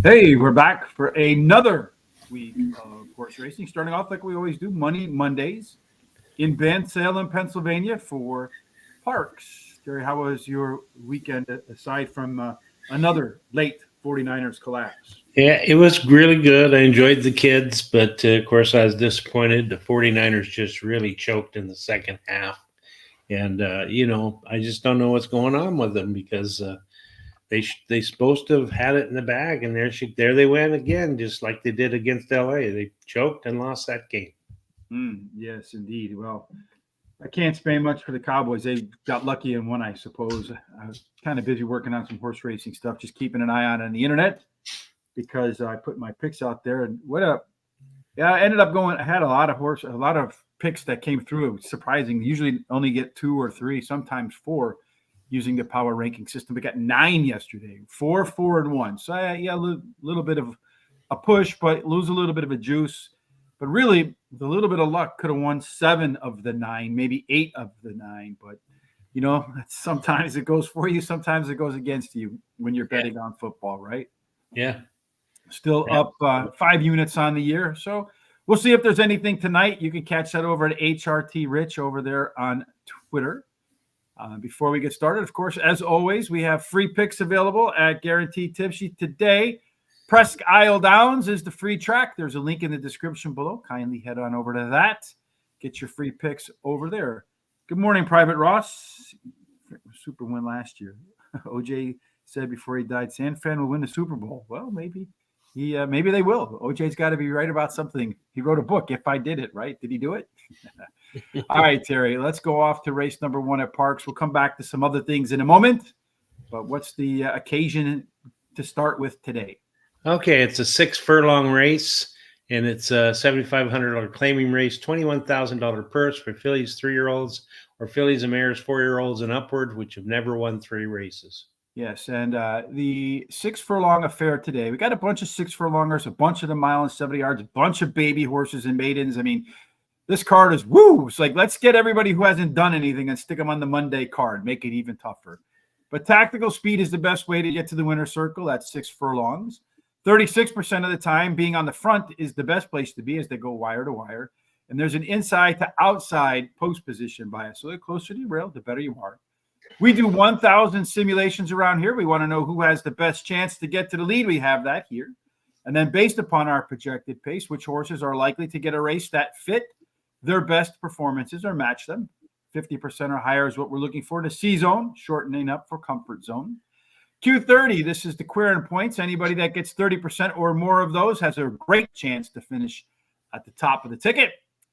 Hey, we're back for another week of horse racing. Starting off like we always do, Mondays in Ben Salem, Pennsylvania for Parx. Jerry, how was your weekend aside from another late 49ers collapse? Yeah, it was really good. I enjoyed the kids, but of course, I was disappointed. The 49ers just really choked in the second half. And, I just don't know what's going on with them because they supposed to have had it in the bag, and there they went again, just like they did against LA. They choked and lost that game. Yes, indeed. Well, I can't say much for the Cowboys. They got lucky in one, I suppose. I was kind of busy working on some horse racing stuff, just keeping an eye on the internet because I put my picks out there. And what a Yeah, I ended up going. I had a lot of picks that came through. It was surprising. Usually only get two or three, sometimes four, using the power ranking system. We got nine yesterday, four, four, and one. So yeah, a little bit of a push, but lose a little bit of a juice. But really, with a little bit of luck, could have won seven of the nine, maybe eight of the nine. But sometimes it goes for you, sometimes it goes against you when you're Yeah, betting on football, right? yeah. Still up 5 units on the year. So we'll see if there's anything tonight. You can catch that over at HRT Rich over there on Twitter. Before we get started, of course, as always, we have free picks available at Guaranteed Tipsy today. Presque Isle Downs is the free track. There's a link in the description below. Kindly head on over to that. Get your free picks over there. Good morning, Private Ross. Super win last year. OJ said before he died, San Fran will win the Super Bowl. Well, maybe they will. OJ's got to be right about something. He wrote a book, If I Did It, right? Did he do it? All right, Terry, let's go off to race number one at Parx. We'll come back to some other things in a moment. But what's the occasion to start with today? Okay, it's a 6 furlong race, and it's a $7,500 claiming race, $21,000 purse for fillies 3-year-olds or fillies and mares 4-year-olds and upward, which have never won 3 races. Yes, and the 6 furlong affair today. We got a bunch of 6 furlongers, a bunch of the mile and 70 yards, a bunch of baby horses and maidens. I mean, this card is woo. It's like, let's get everybody who hasn't done anything and stick them on the Monday card, make it even tougher. But tactical speed is the best way to get to the winner's circle. That's 6 furlongs. 36% of the time, being on the front is the best place to be as they go wire to wire. And there's an inside to outside post position bias. So the closer to your rail, the better you are. We do 1,000 simulations around here. We want to know who has the best chance to get to the lead. We have that here. And then based upon our projected pace, which horses are likely to get a race that fit their best performances or match them. 50% or higher is what we're looking for. The C zone, shortening up for comfort zone. Q30, this is the querying points. Anybody that gets 30% or more of those has a great chance to finish at the top of the ticket.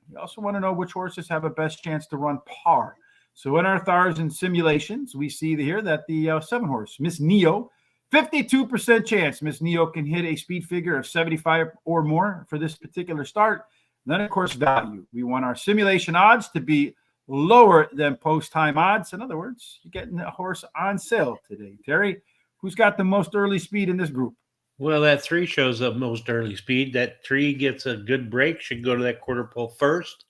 We also want to know which horses have a best chance to run par. So in our thousand simulations, we see here that the 7 horse, Miss Neo, 52% chance Miss Neo can hit a speed figure of 75 or more for this particular start. And then, of course, value. We want our simulation odds to be lower than post-time odds. In other words, you're getting a horse on sale today. Terry, who's got the most early speed in this group? Well, that 3 shows up most early speed. That 3 gets a good break, should go to that quarter pole first.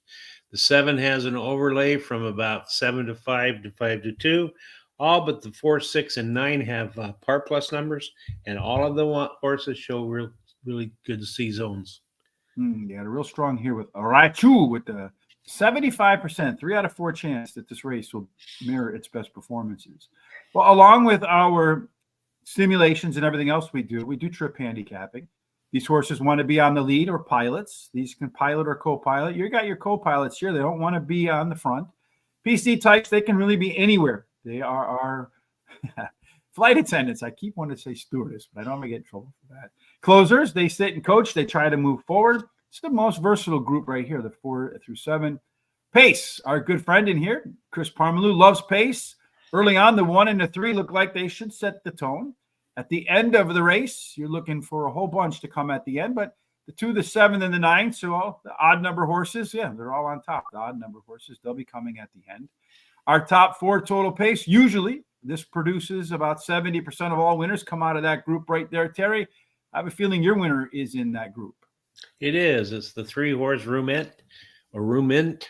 The 7 has an overlay from about 7 to 5 to 5 to 2. All but the 4, 6, and 9 have par plus numbers, and all of the horses show really good C zones. Yeah, real strong here with Raichu with the 75%, 3 out of 4 chance that this race will mirror its best performances. Well, along with our simulations and everything else we do trip handicapping. These horses want to be on the lead or pilots. These can pilot or co-pilot. You got your co-pilots here. They don't want to be on the front. PC types, they can really be anywhere. They are our flight attendants. I keep wanting to say stewardess, but I don't want to get in trouble for that. Closers, they sit and coach. They try to move forward. It's the most versatile group right here, the 4 through 7. Pace, our good friend in here, Chris Parmalu, loves pace. Early on, the 1 and the 3 look like they should set the tone. At the end of the race, you're looking for a whole bunch to come at the end, but the 2, the 7, and the 9, so all the odd number horses, yeah, they're all on top. The odd number horses, they'll be coming at the end. Our top 4 total pace, usually this produces about 70% of all winners come out of that group right there. Terry, I have a feeling your winner is in that group. It is. It's the 3-horse Rumint.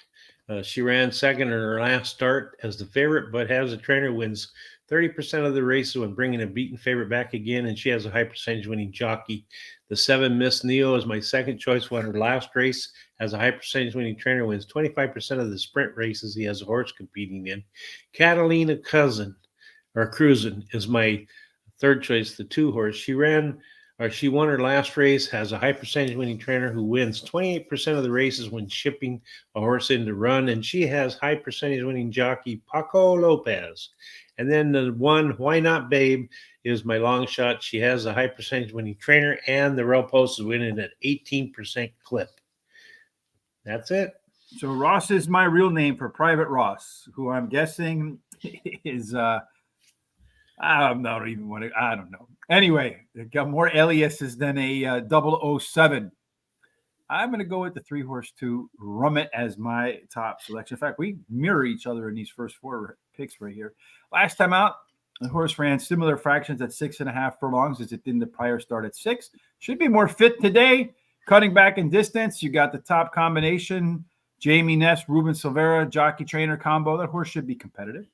She ran second in her last start as the favorite, but has a trainer wins 30% of the races when bringing a beaten favorite back again, and she has a high percentage winning jockey. The 7 Miss Neo is my second choice. Won her last race, has a high percentage winning trainer, wins 25% of the sprint races he has a horse competing in. Catalina Cruisin is my third choice, the 2 horse. She won her last race, has a high percentage winning trainer who wins 28% of the races when shipping a horse in to run, and she has high percentage winning jockey Paco Lopez. And then the 1, Why Not Babe, is my long shot. She has a high percentage winning trainer, and the rail post is winning at 18% clip. That's it. So Ross is my real name for Private Ross, who I'm guessing is I don't know. Anyway, they got more aliases than a 007. I'm going to go with the 3 horse 2 Rummet as my top selection. In fact, we mirror each other in these first 4 picks right here. Last time out, the horse ran similar fractions at 6.5 furlongs as it did in the prior start at 6. Should be more fit today. Cutting back in distance, you got the top combination, Jamie Ness, Ruben Silvera, jockey trainer combo. That horse should be competitive.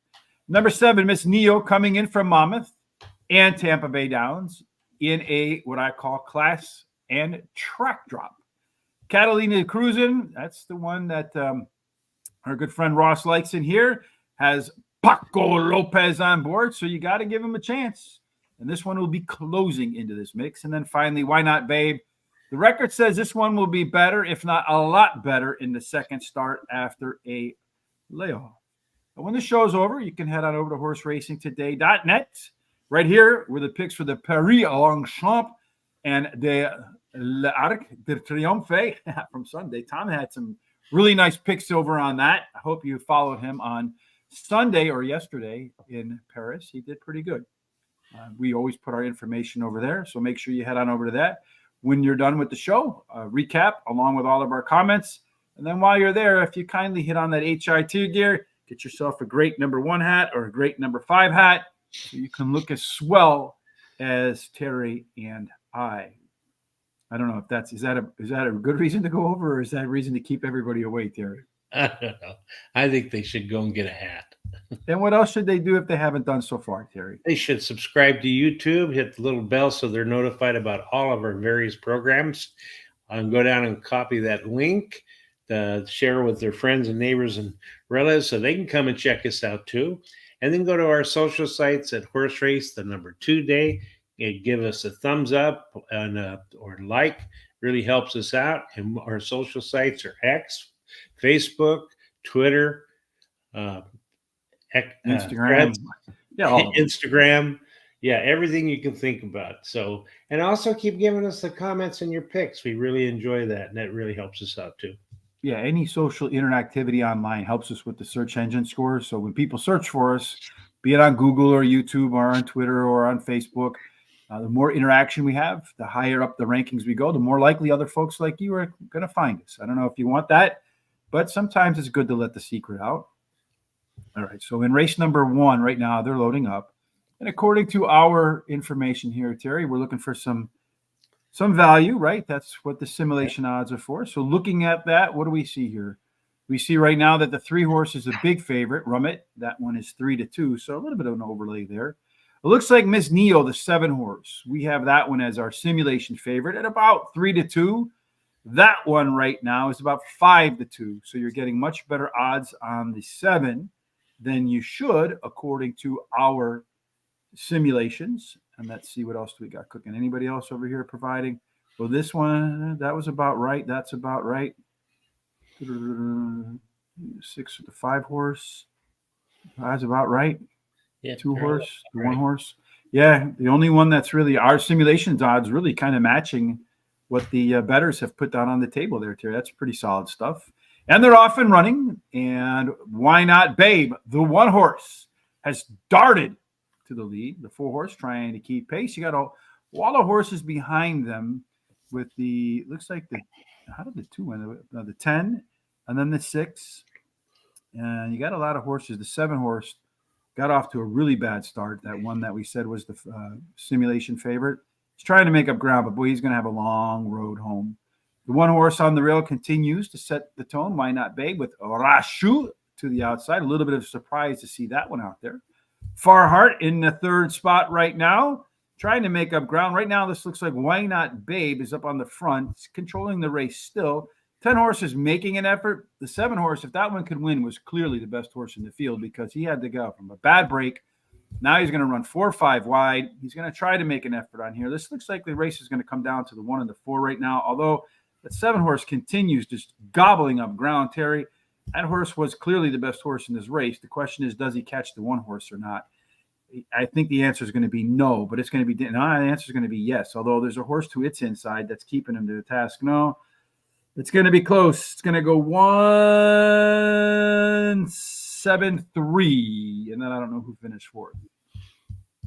Number 7, Miss Neo, coming in from Monmouth and Tampa Bay Downs in a what I call class and track drop. Catalina Cruisin, that's the one that our good friend Ross likes in here, has Paco Lopez on board, so you got to give him a chance. And this one will be closing into this mix. And then finally, Why Not Babe? The record says this one will be better, if not a lot better, in the second start after a layoff. And when the show's over, you can head on over to horseracingtoday.net. Right here were the picks for the Paris Longchamp and the L'Arc de Triomphe from Sunday. Tom had some really nice picks over on that. I hope you followed him on Sunday or yesterday in Paris. He did pretty good. We always put our information over there, so make sure you head on over to that. When you're done with the show, recap along with all of our comments. And then while you're there, if you kindly hit on that HI2 gear, get yourself a great number 1 hat or a great number 5 hat so you can look as swell as Terry and I. I don't know if is that a good reason to go over, or is that a reason to keep everybody away, Terry? I don't know. I think they should go and get a hat. And what else should they do if they haven't done so far, Terry? They should subscribe to YouTube, hit the little bell so they're notified about all of our various programs. Go down and copy that link, share with their friends and neighbors and relatives so they can come and check us out too. And then go to our social sites at Horse Race, the number 2 day. Give us a thumbs up and or like. Really helps us out. And our social sites are X, Facebook, Twitter, Instagram. Instagram. Yeah, everything you can think about. So, and also keep giving us the comments and your picks. We really enjoy that, and that really helps us out too. Yeah, any social interactivity online helps us with the search engine scores. So when people search for us, be it on Google or YouTube or on Twitter or on Facebook, the more interaction we have, the higher up the rankings we go, the more likely other folks like you are going to find us. I don't know if you want that, but sometimes it's good to let the secret out. All right, so in race number 1 right now, they're loading up. And according to our information here, Terry, we're looking for some value, right? That's what the simulation odds are for. So looking at that, what do we see here? We see right now that the 3 horse is a big favorite, Rummet. That one is 3-2, so a little bit of an overlay there. It looks like Miss Neo, the 7 horse. We have that one as our simulation favorite at about 3-2. That one right now is about 5-2. So you're getting much better odds on the 7 than you should, according to our simulations. And let's see what else do we got cooking. Anybody else over here providing? Well, this one, that was about right. That's about right. 6 with the 5 horse. That's about right. Yeah, 2 horse, right. 1 horse. Yeah, the only one that's really our simulations odds really kind of matching what the bettors have put down on the table there, Terry. That's pretty solid stuff. And they're off and running. And Why Not Babe, the 1 horse, has darted to the lead. The 4 horse trying to keep pace. You got a wall of horses behind them with the, looks like how did the 2 win? The 10 and then the 6. And you got a lot of horses. The 7 horse got off to a really bad start. That one that we said was the simulation favorite. He's trying to make up ground, but boy, he's going to have a long road home. The 1 horse on the rail continues to set the tone. Why Not Babe with Rashu to the outside. A little bit of surprise to see that one out there. Farhart in the third spot right now, trying to make up ground. Right now, this looks like Why Not Babe is up on the front, controlling the race still. 10 horses making an effort. The 7 horse, if that one could win, was clearly the best horse in the field because he had to go from a bad break. Now he's going to run 4 or 5 wide. He's going to try to make an effort on here. This looks like the race is going to come down to the 1 and the 4 right now, although that 7 horse continues just gobbling up ground, Terry. That horse was clearly the best horse in this race. The question is, does he catch the 1 horse or not? I think the answer is going to be no, but it's going to be no. The answer is going to be yes. Although there's a horse to its inside that's keeping him to the task. No, it's going to be close. It's going to go 1-7-3, and then I don't know who finished 4th.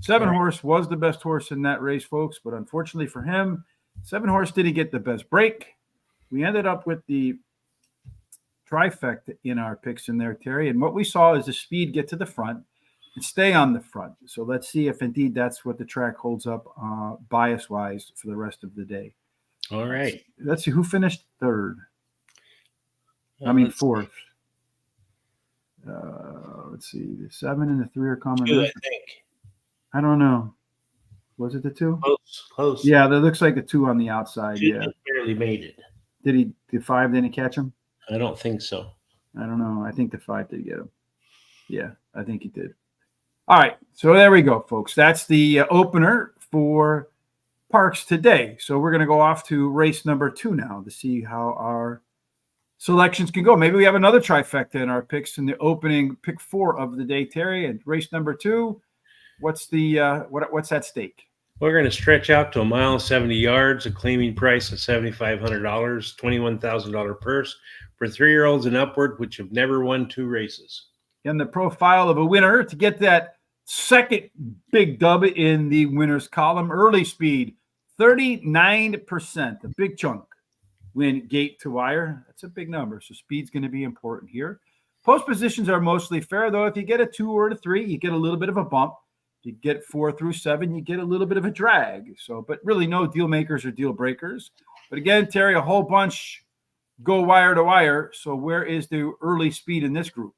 7 horse was the best horse in that race, folks, but unfortunately for him, 7 horse didn't get the best break. We ended up with the trifecta in our picks in there, Terry, and what we saw is the speed get to the front and stay on the front. So let's see if indeed that's what the track holds up bias-wise for the rest of the day. All right. Let's see who finished 3rd. Fourth. Let's see. The 7 and the 3 are common. 2, I think. I don't know. Was it the 2? Close. Yeah, there looks like a 2 on the outside. 2 yeah, barely made it. Did the 5 didn't catch him? I don't think so. I don't know. I think the 5 did get him. Yeah, I think he did. All right, so there we go, folks. That's the opener for Parx today. So we're going to go off to race number 2 now to see how our selections can go. Maybe we have another trifecta in our picks in the opening pick 4 of the day, Terry. And race number 2, what's the what's at stake? We're going to stretch out to 1 mile and 70 yards, a claiming price of $7,500, $21,000 purse for 3-year-olds and upward, which have never won 2 races. And the profile of a winner to get that second big dub in the winners column. Early speed, 39%, a big chunk. Win gate to wire. That's a big number. So speed's going to be important here. Post positions are mostly fair, though. If you get a 2 or a 3, you get a little bit of a bump. You get 4 through 7, you get a little bit of a drag. So, but really no deal makers or deal breakers. But again, Terry, a whole bunch go wire to wire. So where is the early speed in this group?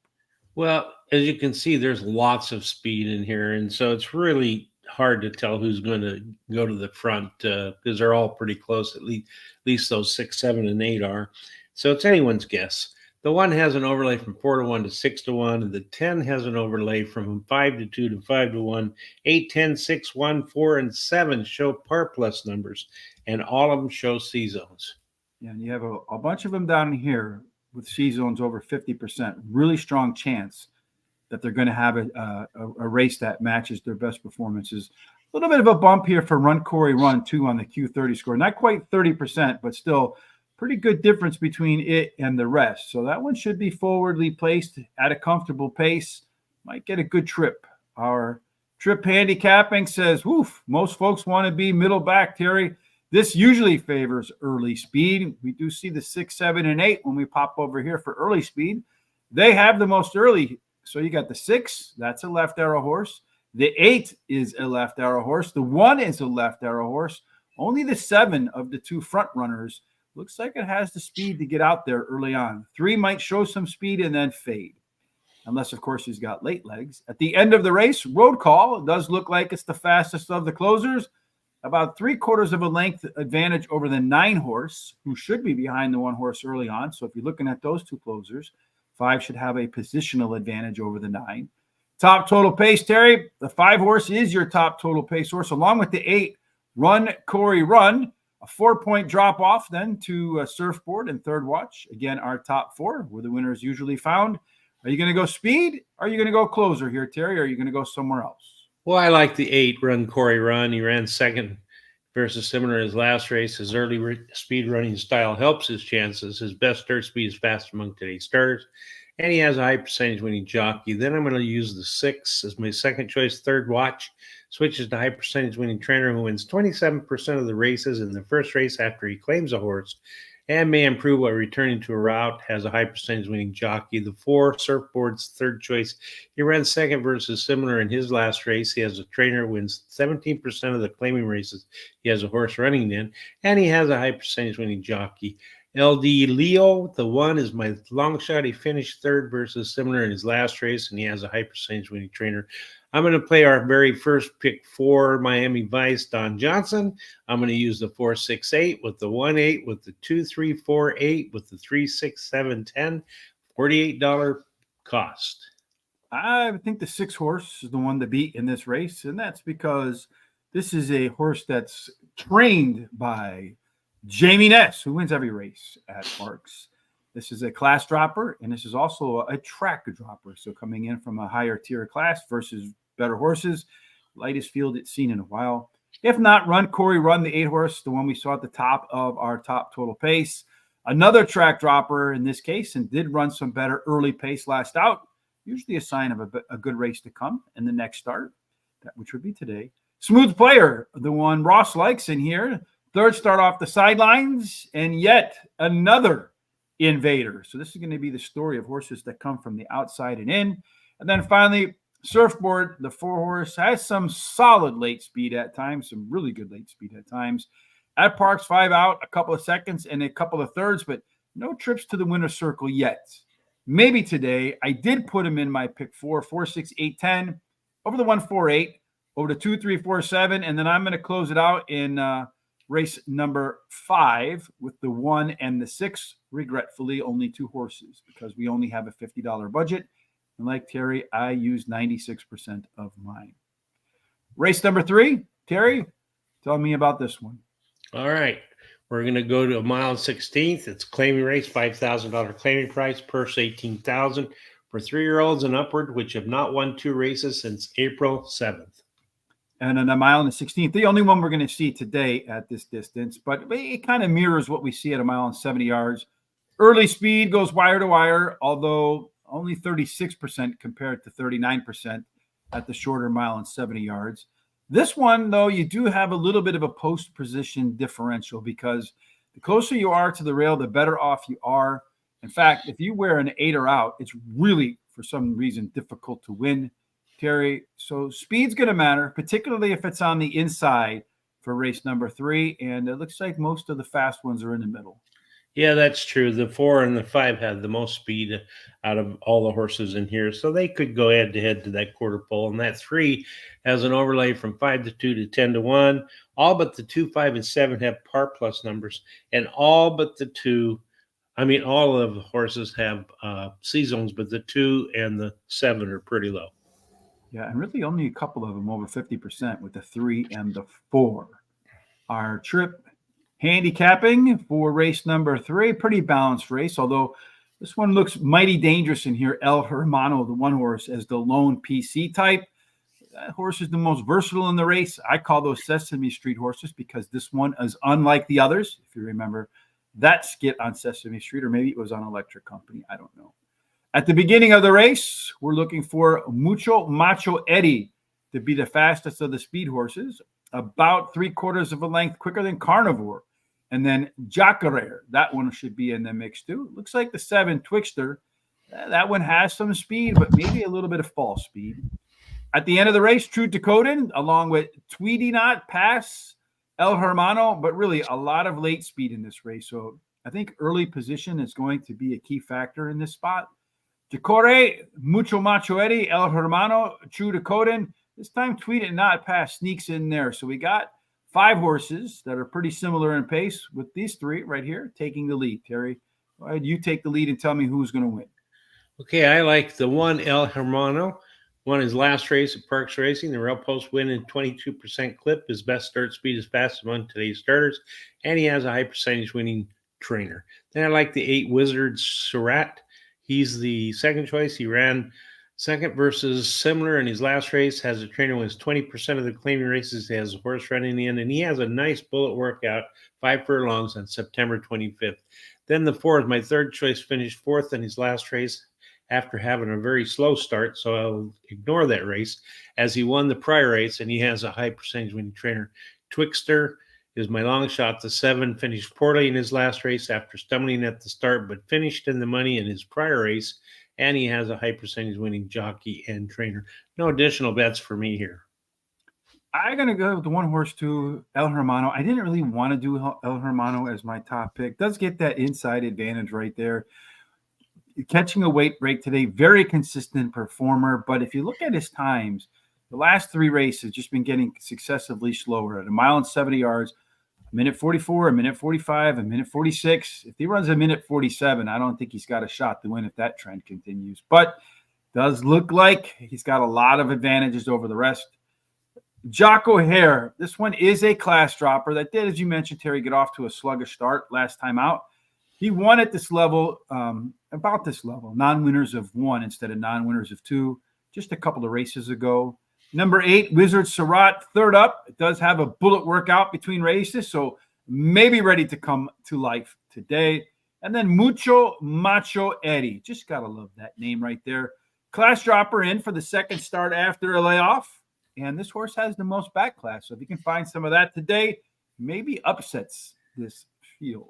Well, as you can see, there's lots of speed in here, and so it's really hard to tell who's going to go to the front because they're all pretty close. At least those 6, 7, and 8 are. So it's anyone's guess. The 1 has an overlay from 4 to 1 to 6 to 1, and the 10 has an overlay from 5 to 2 to 5 to 1. 8, 10, 6, 1, 4, and 7 show par plus numbers, and all of them show C zones. Yeah, and you have a bunch of them down here with C zones over 50%, really strong chance that they're going to have a race that matches their best performances. A little bit of a bump here for Run Corey Run 2 on the Q30 score. Not quite 30%, but still pretty good difference between it and the rest. So that one should be forwardly placed at a comfortable pace. Might get a good trip. Our trip handicapping says, woof, most folks want to be middle back, Terry. This usually favors early speed. We do see the 6, 7, and 8 when we pop over here for early speed. They have the most early. So you got the 6, that's a left arrow horse. The 8 is a left arrow horse. The 1 is a left arrow horse. Only the 7 of the 2 front runners looks like it has the speed to get out there early on. 3 might show some speed and then fade. Unless, of course, he's got late legs. At the end of the race, Road Call does look like it's the fastest of the closers. About 3/4 of a length advantage over the 9 horse, who should be behind the 1 horse early on. So if you're looking at those 2 closers, 5 should have a positional advantage over the 9. Top total pace, Terry. The 5 horse is your top total pace horse, along with the 8, Run Corey Run. A 4-point drop off then to Surfboard and Third Watch. Again, our top 4 where the winner is usually found. Are you going to go speed? Or are you going to go closer here, Terry? Or are you going to go somewhere else? Well, I like the 8, Run Corey Run. He ran second versus similar to his last race. His early speed running style helps his chances. His best start speed is fast among today's starters. And he has a high percentage winning jockey. Then I'm going to use the 6 as my second choice. Third Watch switches to high percentage winning trainer who wins 27% of the races in the first race after he claims a horse and may improve by returning to a route, has a high percentage winning jockey. The 4, Surfboard's third choice. He ran second versus similar in his last race. He has a trainer who wins 17% of the claiming races he has a horse running in, and he has a high percentage winning jockey. LD Leo, the 1 is my long shot. He finished third versus similar in his last race, and he has a high percentage winning trainer. I'm going to play our very first pick 4, Miami Vice, Don Johnson. I'm going to use the 4-6-8 with the 1-8 with the 2-3-4-8 with the 3-6-7-10, $48 cost. I think the 6 horse is the one to beat in this race, and that's because this is a horse that's trained by Jamie Ness, who wins every race at Parx. This is a class dropper, and this is also a track dropper. So coming in from a higher tier class versus better horses, lightest field it's seen in a while. If not, run Corey Run, the 8 horse, the one we saw at the top of our top total pace. Another track dropper in this case, and did run some better early pace last out. Usually a sign of a good race to come in the next start, which would be today. Smooth Player, the one Ross likes in here. Third start off the sidelines, and yet another invader. So this is going to be the story of horses that come from the outside and in. And then finally, Surfboard, the 4 horse, has some solid late speed at times, some really good late speed at times. At Parx, 5 out, a couple of seconds and a couple of thirds, but no trips to the winner's circle yet. Maybe today. I did put him in my pick 4, 4-6-8-10, over the 1-4-8, over the 2-3-4-7, and then I'm going to close it out in race number 5 with the 1 and the 6. Regretfully, only 2 horses because we only have a $50 budget. And like Terry, I use 96% of mine. Race number 3, Terry, tell me about this one. All right. We're going to go to a mile and 16th. It's claiming race, $5,000 claiming price, purse $18,000 for 3-year-olds and upward, which have not won 2 races since April 7th. And in a mile and 16th, the only one we're going to see today at this distance, but it kind of mirrors what we see at a mile and 70 yards. Early speed goes wire to wire, although only 36% compared to 39% at the shorter mile and 70 yards. This one, though, you do have a little bit of a post position differential because the closer you are to the rail, the better off you are. In fact, if you wear an 8 or out, it's really, for some reason, difficult to win, Terry. So speed's going to matter, particularly if it's on the inside for race number 3. And it looks like most of the fast ones are in the middle. Yeah, that's true. The 4 and the 5 have the most speed out of all the horses in here, so they could go head to head to that quarter pole. And that 3 has an overlay from 5-2 to 10-1. All but the 2, 5, and 7 have par plus numbers, and all but the 2. I mean, all of the horses have C zones, but the 2 and the 7 are pretty low. Yeah, and really only a couple of them over 50% with the 3 and the 4. Our trip handicapping for race number 3, pretty balanced race, although this one looks mighty dangerous in here. El Hermano, the 1 horse, as the lone PC type. That horse is the most versatile in the race. I call those Sesame Street horses because this one is unlike the others. If you remember that skit on Sesame Street, or maybe it was on Electric Company, I don't know. At the beginning of the race, we're looking for Mucho Macho Eddie to be the fastest of the speed horses, about 3/4 of a length quicker than Carnivore. And then Jacare, that one should be in the mix too. Looks like the 7 Twixter, that one has some speed, but maybe a little bit of false speed. At the end of the race, True Dakotan, along with Tweedy Knot, Pass, El Hermano, but really a lot of late speed in this race. So I think early position is going to be a key factor in this spot. Jacore, Mucho Macho Eddie, El Hermano, True Dakotan. This time, Tweedy Knot, Pass sneaks in there. So we got 5 horses that are pretty similar in pace, with these 3 right here taking the lead. Terry, go ahead, you take the lead and tell me who's going to win. Okay, I like the 1 El Hermano. Won his last race at Parx Racing. The rail post win in 22% clip. His best start speed is fast among today's starters, and he has a high percentage winning trainer. Then I like the 8 Wizard Surat. He's the second choice. He ran second versus similar in his last race. Has a trainer wins 20% of the claiming races. He has a horse running in, and he has a nice bullet workout, 5 furlongs on September 25th. Then the 4 is my third choice, finished 4th in his last race after having a very slow start, so I'll ignore that race, as he won the prior race, and he has a high percentage winning trainer. Twixter is my long shot. The 7 finished poorly in his last race after stumbling at the start, but finished in the money in his prior race, and he has a high percentage winning jockey and trainer. No additional bets for me here. I'm going to go with the 1 horse too, El Hermano. I didn't really want to do El Hermano as my top pick. Does get that inside advantage right there. Catching a weight break today, very consistent performer. But if you look at his times, The last 3 races just been getting successively slower at a mile and 70 yards, a minute 44, a minute 45, a minute 46. If he runs a minute 47, I don't think he's got a shot to win if that trend continues. But does look like he's got a lot of advantages over the rest. Jock O'Hare, this one is a class dropper that did, as you mentioned, Terry, get off to a sluggish start last time out. He won at this level, about this level, non-winners of 1 instead of non-winners of 2, just a couple of races ago. Number 8, Wizard Surratt, third up. It does have a bullet workout between races, so maybe ready to come to life today. And then Mucho Macho Eddie. Just got to love that name right there. Class dropper in for the second start after a layoff. And this horse has the most back class. So if you can find some of that today, maybe upsets this field.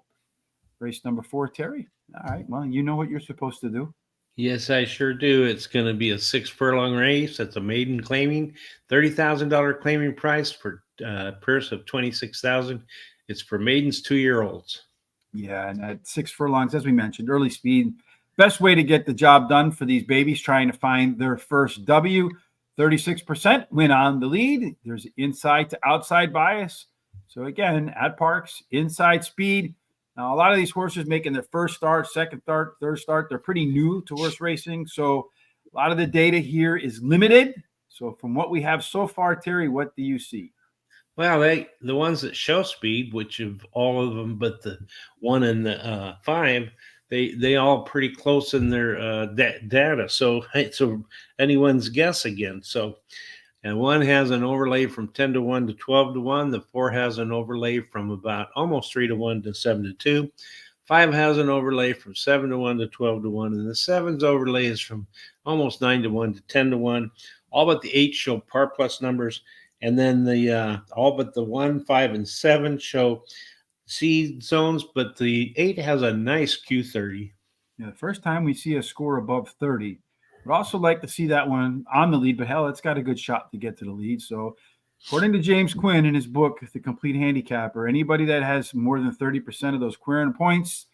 Race number 4, Terry. All right. Well, you know what you're supposed to do. Yes, I sure do. It's going to be a 6 furlong race. It's a maiden claiming, $30,000 claiming price for purse of $26,000. It's for maidens 2-year-olds. Yeah, and at 6 furlongs, as we mentioned, early speed. Best way to get the job done for these babies trying to find their first W. 36% win on the lead. There's inside to outside bias. So again, at Parx, inside speed. Now, a lot of these horses making their first start, second start, third start, they're pretty new to horse racing. So a lot of the data here is limited. So from what we have so far, Terry, what do you see? Well, the ones that show speed, which of all of them but the 1 and the 5, they all pretty close in their data. So anyone's guess again. So, and 1 has an overlay from 10 to 1 to 12 to 1. The 4 has an overlay from about almost 3 to 1 to 7 to 2. 5 has an overlay from 7 to 1 to 12 to 1. And the 7's overlay is from almost 9 to 1 to 10 to 1. All but the 8 show par plus numbers. And then the all but the 1, 5, and 7 show seed zones, but the 8 has a nice Q30. Yeah, the first time we see a score above 30. We'd also like to see that one on the lead, but hell, it's got a good shot to get to the lead. So according to James Quinn in his book, The Complete Handicapper, anybody that has more than 30% of those Quirin points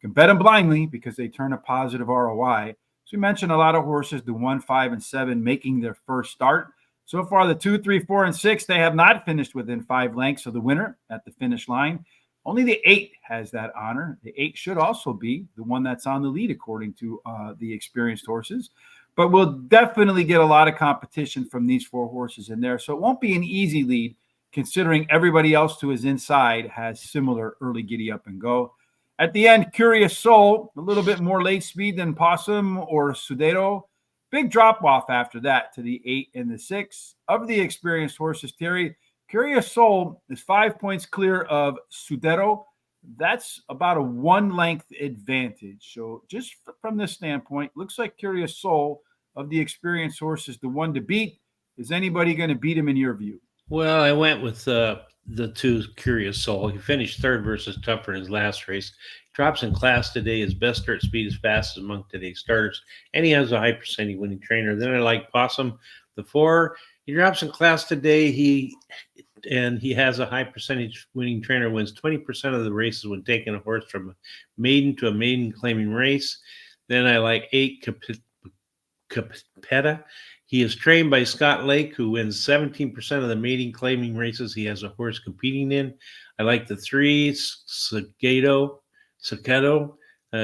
can bet them blindly because they turn a positive ROI. So we mentioned a lot of horses, the 1, 5, and 7 making their first start. So far, the 2, 3, 4, and 6, they have not finished within 5 lengths of the winner at the finish line. Only the 8 has that honor. The 8 should also be the one that's on the lead, according to the experienced horses. But we'll definitely get a lot of competition from these 4 horses in there. So it won't be an easy lead, considering everybody else to his inside has similar early giddy up and go. At the end, Curious Soul, a little bit more late speed than Possum or Sudero. Big drop off after that to the 8 and the 6. Of the experienced horses, Terry, Curious Soul is 5 points clear of Sudero. That's about a 1 length advantage. So just from this standpoint, looks like Curious Soul of the experienced horses, the one to beat. Is anybody going to beat him in your view? Well, I went with the 2 Curious Soul. He finished 3rd versus Tougher in his last race. Drops in class today. His best start speed is fastest among today's starters. And he has a high percentage winning trainer. Then I like Possum, the 4. He drops in class today. He has a high percentage winning trainer, wins 20% of the races when taking a horse from a maiden to a maiden claiming race. Then I like 8 Capetta. He is trained by Scott Lake, who wins 17% of the maiden claiming races he has a horse competing in. I like the 3 Saketo.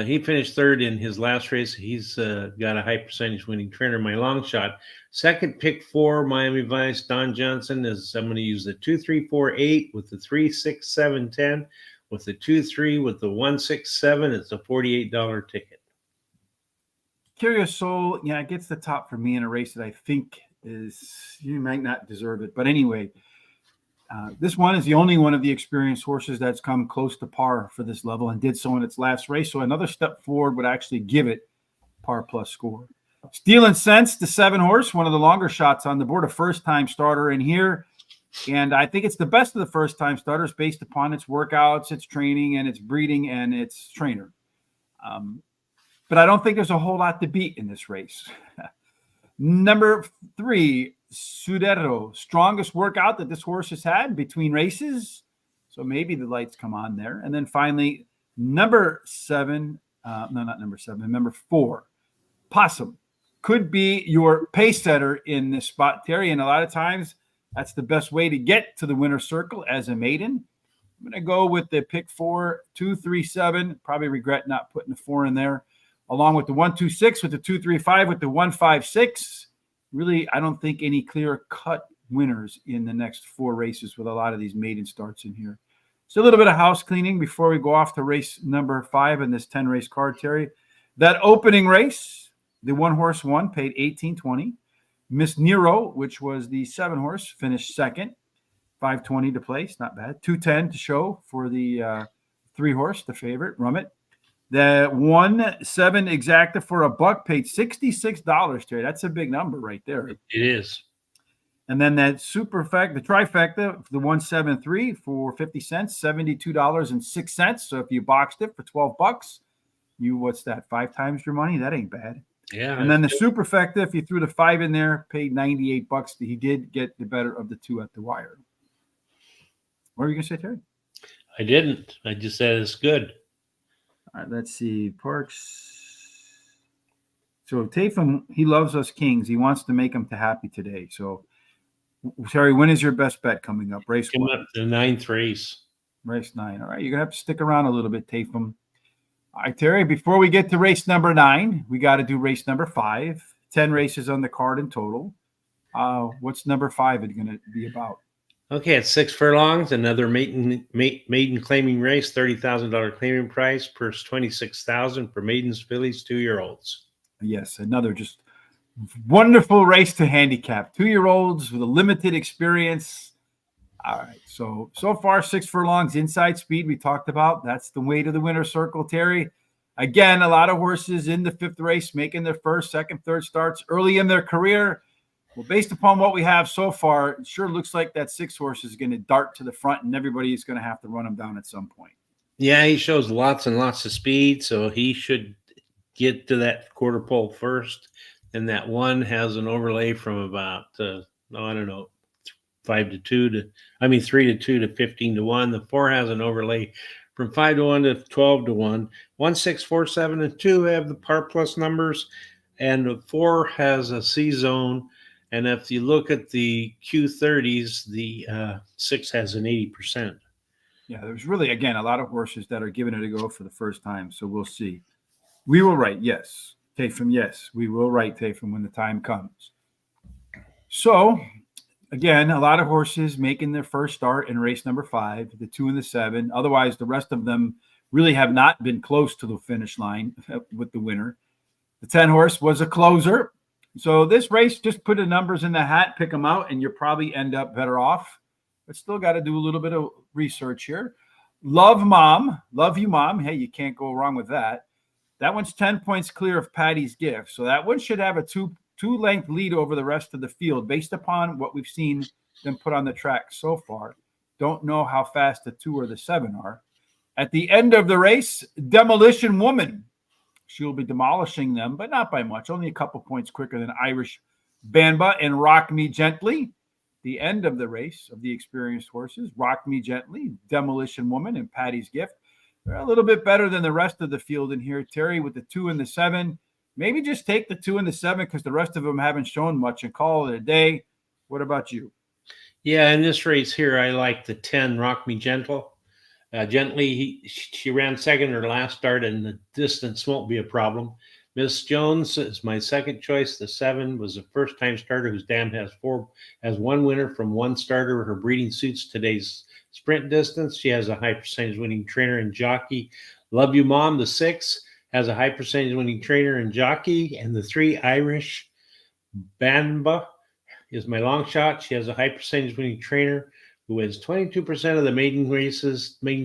He finished 3rd in his last race. He's got a high percentage winning trainer, my long shot. Second pick 4, Miami Vice, Don Johnson, is I'm going to use the 2, 3, 4, 8 with the 3, 6, 7, 10. With the 2, 3, with the 1, 6, 7, it's a $48 ticket. Curious Soul, yeah, it gets the top for me in a race that I think is, you might not deserve it. But anyway, this one is the only one of the experienced horses that's come close to par for this level and did so in its last race. So another step forward would actually give it par plus score. Steel and Sense, the 7 horse, one of the longer shots on the board, a first-time starter in here. And I think it's the best of the first-time starters based upon its workouts, its training, and its breeding and its trainer. But I don't think there's a whole lot to beat in this race. Number 3, Sudero, strongest workout that this horse has had between races. So maybe the lights come on there. And then finally, number 4, Possum. could be your pace setter in this spot, Terry. And a lot of times that's the best way to get to the winner's circle as a maiden. I'm going to go with the pick 4, 2, 3, 7. Probably regret not putting the 4 in there, along with the 1, 2, 6, with the 2, 3, 5, with the 1, 5, 6. Really, I don't think any clear cut winners in the next 4 races with a lot of these maiden starts in here. So a little bit of house cleaning before we go off to race number 5 in this 10 race card, Terry. That opening race, the 1-horse won, paid $18.20. Miss Nero, which was the 7-horse, finished second, $5.20 to place, not bad. $2.10 to show for the 3-horse, the favorite, Rummet. The 1-7 exacta for a buck paid $66, Terry. That's a big number right there. It is. And then that the trifecta, the 173 for 50 cents, $72.06. So if you boxed it for $12, what's that? 5 times your money? That ain't bad. Yeah. And then the superfecta, if you threw the 5 in there, paid $98. He did get the better of the 2 at the wire. What were you going to say, Terry? I didn't. I just said it's good. All right, let's see. Parx. So Tafum, he loves us Kings. He wants to make them to happy today. So, Terry, when is your best bet coming up? Race Come 1. up to the 9th race. Race 9. All right, you're going to have to stick around a little bit, Tafum. All right, Terry, before we get to race number 9, we got to do race number 5. 10 races on the card in total. What's number 5 going to be about? Okay, it's 6 furlongs, another maiden claiming race, $30,000 claiming price, purse $26,000 for maidens, fillies, 2-year-olds. Yes, another just wonderful race to handicap. 2-year-olds with a limited experience. All right, so far 6 furlongs inside speed we talked about. That's the way to the winner's circle, Terry. Again, a lot of horses in the 5th race making their first, second, third starts early in their career. Well, based upon what we have so far, it sure looks like that 6 horse is going to dart to the front, and everybody is going to have to run him down at some point. Yeah, he shows lots and lots of speed, so he should get to that quarter pole first. And that 1 has an overlay from about, 3 to 2 to 15 to 1. The 4 has an overlay from 5 to 1 to 12 to 1. 1, 6, 4, 7, and 2 have the par plus numbers, and the 4 has a C zone. And if you look at the Q30s, the 6 has an 80%. Yeah, there's really, again, a lot of horses that are giving it a go for the first time. So we'll see. We will write, yes. Tafum, yes. We will write Tafum when the time comes. So, again, a lot of horses making their first start in race number 5, the 2 and the 7. Otherwise, the rest of them really have not been close to the finish line with the winner. The 10 horse was a closer. So this race, just put the numbers in the hat, pick them out, and you'll probably end up better off. But still got to do a little bit of research here. Love You Mom. Hey, you can't go wrong with that. That one's 10 points clear of Patty's Gift. So that one should have a two-length lead over the rest of the field based upon what we've seen them put on the track so far. Don't know how fast the 2 or the 7 are. At the end of the race, Demolition Woman. She'll be demolishing them, but not by much. Only a couple points quicker than Irish Banba and Rock Me Gently. The end of the race of the experienced horses, Rock Me Gently, Demolition Woman, and Patty's Gift. They're a little bit better than the rest of the field in here, Terry, with the 2 and the 7. Maybe just take the 2 and the 7 because the rest of them haven't shown much and call it a day. What about you? Yeah, in this race here, I like the 10, Rock Me Gently. She ran second her last start, and the distance won't be a problem. Miss Jones is my second choice. The 7 was a first-time starter whose dam has 1 winner from 1 starter. Her breeding suits today's sprint distance. She has a high percentage winning trainer and jockey. Love You Mom, the 6, has a high percentage winning trainer and jockey. And the 3, Irish Banba, is my long shot. She has a high percentage winning trainer who wins 22% of the maiden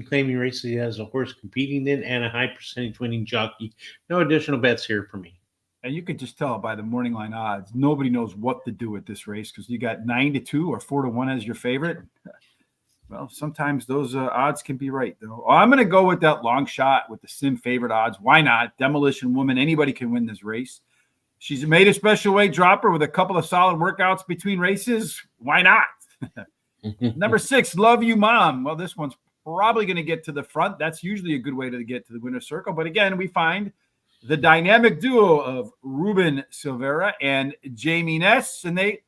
claiming races he has a horse competing in, and a high percentage winning jockey. No additional bets here for me. And you could just tell by the morning line odds, nobody knows what to do with this race because you got 9 to 2 or 4 to 1 as your favorite. Well, sometimes those odds can be right, though. I'm going to go with that long shot with the Sim favorite odds. Why not? Demolition Woman. Anybody can win this race. She's made a special weight dropper with a couple of solid workouts between races. Why not? Number 6, Love You Mom. Well, this one's probably going to get to the front. That's usually a good way to get to the winner's circle. But again, we find the dynamic duo of Ruben Silvera and Jamie Ness. And they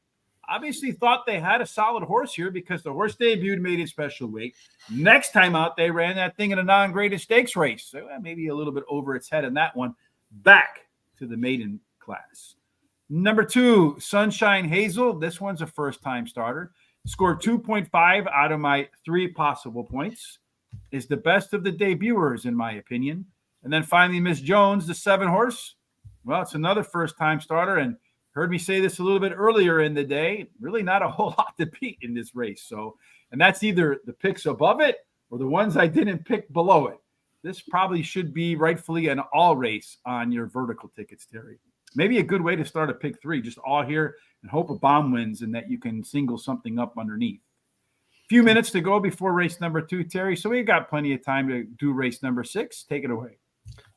obviously thought they had a solid horse here because the horse debuted, made it special weight. Next time out, they ran that thing in a non-graded stakes race. So maybe a little bit over its head in that one. Back to the maiden class. Number 2, Sunshine Hazel. This one's a first-time starter. Scored 2.5 out of my 3 possible points. Is the best of the debuters, in my opinion. And then finally, Miss Jones, the 7 horse. Well, it's another first-time starter, and heard me say this a little bit earlier in the day. Really not a whole lot to beat in this race. So, and that's either the picks above it or the ones I didn't pick below it. This probably should be rightfully an all race on your vertical tickets, Terry. Maybe a good way to start a pick 3, just all here and hope a bomb wins and that you can single something up underneath. Few minutes to go before race number 2, Terry. So we got plenty of time to do race number 6. Take it away.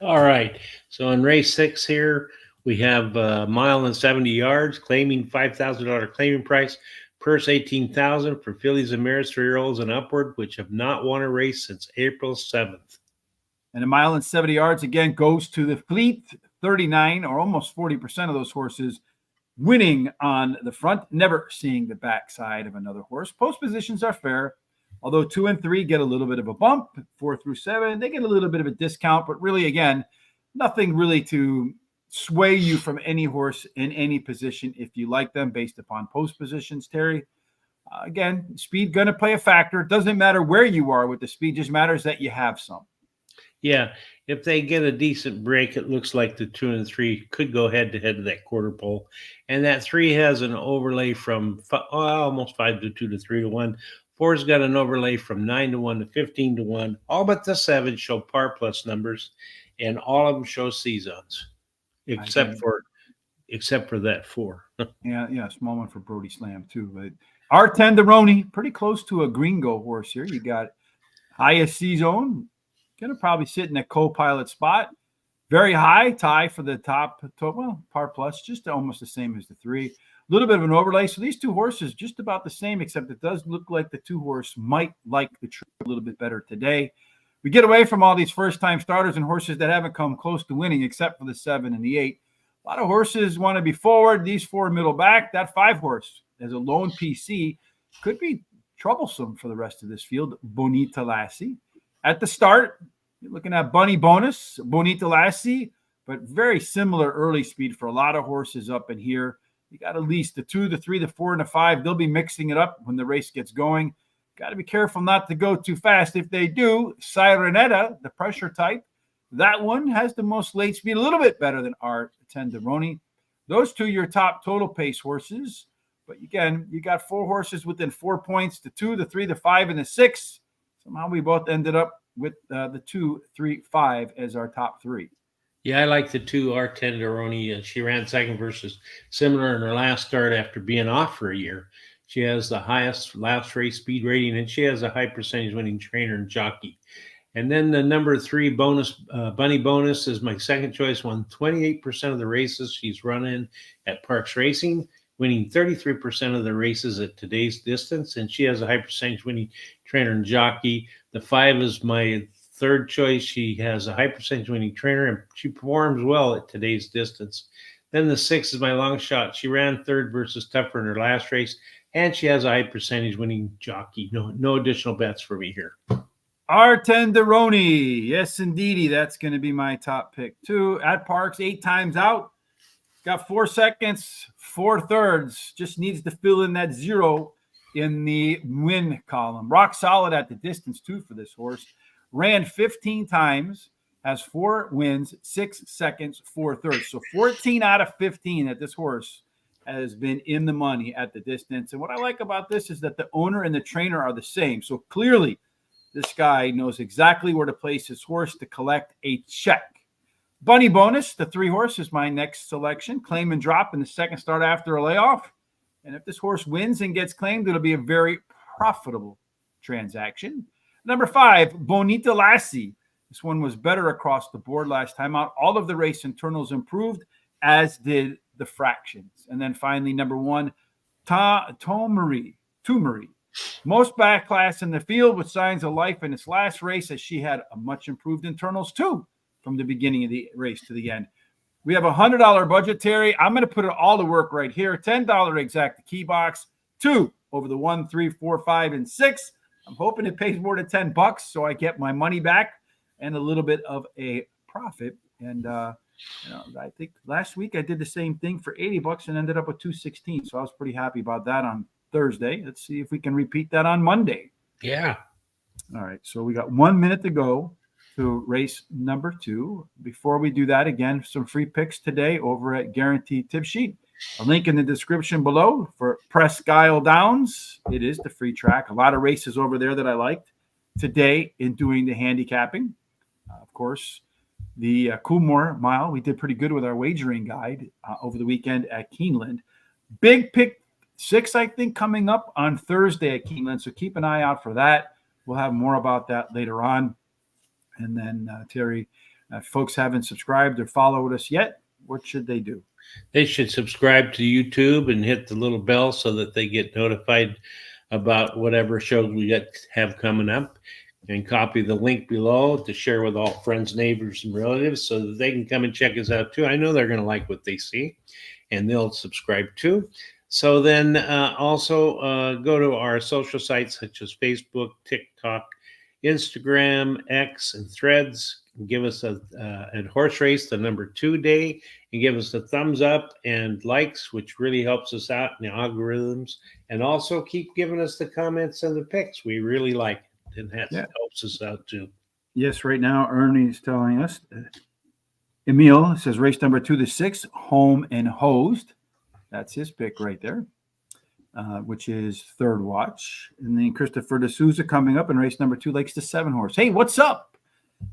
All right. So in race 6 here, we have a mile and 70 yards, claiming $5,000 claiming price, purse $18,000 for fillies and mares, 3-year-olds and upward, which have not won a race since April 7th. And a mile and 70 yards again goes to the fleet. 39 or almost 40% of those horses winning on the front, never seeing the backside of another horse. Post positions are fair, although 2 and 3 get a little bit of a bump. 4 through 7, they get a little bit of a discount, but really, again, nothing really to sway you from any horse in any position if you like them based upon post positions, Terry. Again, speed going to play a factor. It doesn't matter where you are with the speed, just matters that you have some. Yeah, if they get a decent break, it looks like the 2 and 3 could go head-to-head to that quarter pole. And that 3 has an overlay from almost 5 to 2 to 3 to 1. 4's got an overlay from 9 to 1 to 15 to 1. All but the 7 show par plus numbers, and all of them show C-zones, except for that 4. Yeah, small one for Brody Slam too. But our Tenderoni, pretty close to a Gringo horse here. You got highest C-zone. Going to probably sit in a co-pilot spot. Very high tie for the top. Well, par plus, just almost the same as the 3. A little bit of an overlay. So these 2 horses just about the same, except it does look like the 2 horse might like the trip a little bit better today. We get away from all these first-time starters and horses that haven't come close to winning, except for the 7 and the 8. A lot of horses want to be forward. These 4 middle back. That 5 horse as a lone PC could be troublesome for the rest of this field. Bonita Lassie. At the start, you're looking at Bunny Bonus, Bonita Lassie, but very similar early speed for a lot of horses up in here. You got at least the 2, the 3, the 4, and the 5. They'll be mixing it up when the race gets going. Got to be careful not to go too fast. If they do, Sirenetta, the pressure type, that one has the most late speed, a little bit better than our Tenderoni. Those 2, your top total pace horses. But again, you got 4 horses within 4 points, the 2, the 3, the 5, and the 6. Somehow we both ended up with the 2, 3, 5 as our top 3. Yeah, I like the 2, our Tenderoni. She ran second versus similar in her last start after being off for a year. She has the highest last race speed rating, and she has a high percentage winning trainer and jockey. And then the number 3 bonus, Bunny Bonus, is my second choice. Won 28% of the races she's run in at Parx Racing, winning 33% of the races at today's distance, and she has a high percentage winning trainer and jockey. The 5 is my third choice. She has a high percentage winning trainer, and she performs well at today's distance. Then the 6 is my long shot. She ran third versus Tougher in her last race, and she has a high percentage winning jockey. No additional bets for me here. Our Tenderoni. Yes, indeedy. That's going to be my top pick too. At Parx, 8 times out. Got 4 seconds, 4 thirds. Just needs to fill in that 0 in the win column. Rock solid at the distance too for this horse. Ran 15 times, has 4 wins, 6 seconds, 4 thirds. So 14 out of 15 that this horse has been in the money at the distance. And what I like about this is that the owner and the trainer are the same. So clearly this guy knows exactly where to place his horse to collect a check. Bunny Bonus, the 3 horse, is my next selection. Claim and drop in the second start after a layoff. And if this horse wins and gets claimed, it'll be a very profitable transaction. Number 5, Bonita Lassie. This one was better across the board last time out. All of the race internals improved, as did the fractions. And then finally, number 1, Tumari. Most back class in the field with signs of life in its last race, as she had a much improved internals too from the beginning of the race to the end. We have a $100 budget, Terry. I'm going to put it all to work right here. $10 exact key box, 2 over the 1, 3, 4, 5, and 6. I'm hoping it pays more than $10 so I get my money back and a little bit of a profit. And I think last week I did the same thing for $80 and ended up with $216. So I was pretty happy about that on Thursday. Let's see if we can repeat that on Monday. Yeah. All right. So we got 1 minute to go to race number 2. Before we do that, again, some free picks today over at Guaranteed Tip Sheet. A link in the description below for Presque Isle Downs. It is the free track. A lot of races over there that I liked today in doing the handicapping. Of course, the Coolmore Mile, we did pretty good with our wagering guide over the weekend at Keeneland. Big pick 6, I think, coming up on Thursday at Keeneland. So keep an eye out for that. We'll have more about that later on. And then, Terry, if folks haven't subscribed or followed us yet, what should they do? They should subscribe to YouTube and hit the little bell so that they get notified about whatever shows we have coming up, and copy the link below to share with all friends, neighbors, and relatives so that they can come and check us out too. I know they're going to like what they see, and they'll subscribe too. So then also go to our social sites such as Facebook, TikTok, Instagram, X, and Threads. Give us at Horse Race, the number 2 day, and give us a thumbs up and likes, which really helps us out in the algorithms. And also keep giving us the comments and the picks. We really like it, and that helps us out too. Yes, right now Ernie's telling us. Emil says race number 2 to 6, home and hosed. That's his pick right there, which is third watch. And then Christopher D'Souza coming up in race number 2 likes the 7 horse. Hey, what's up?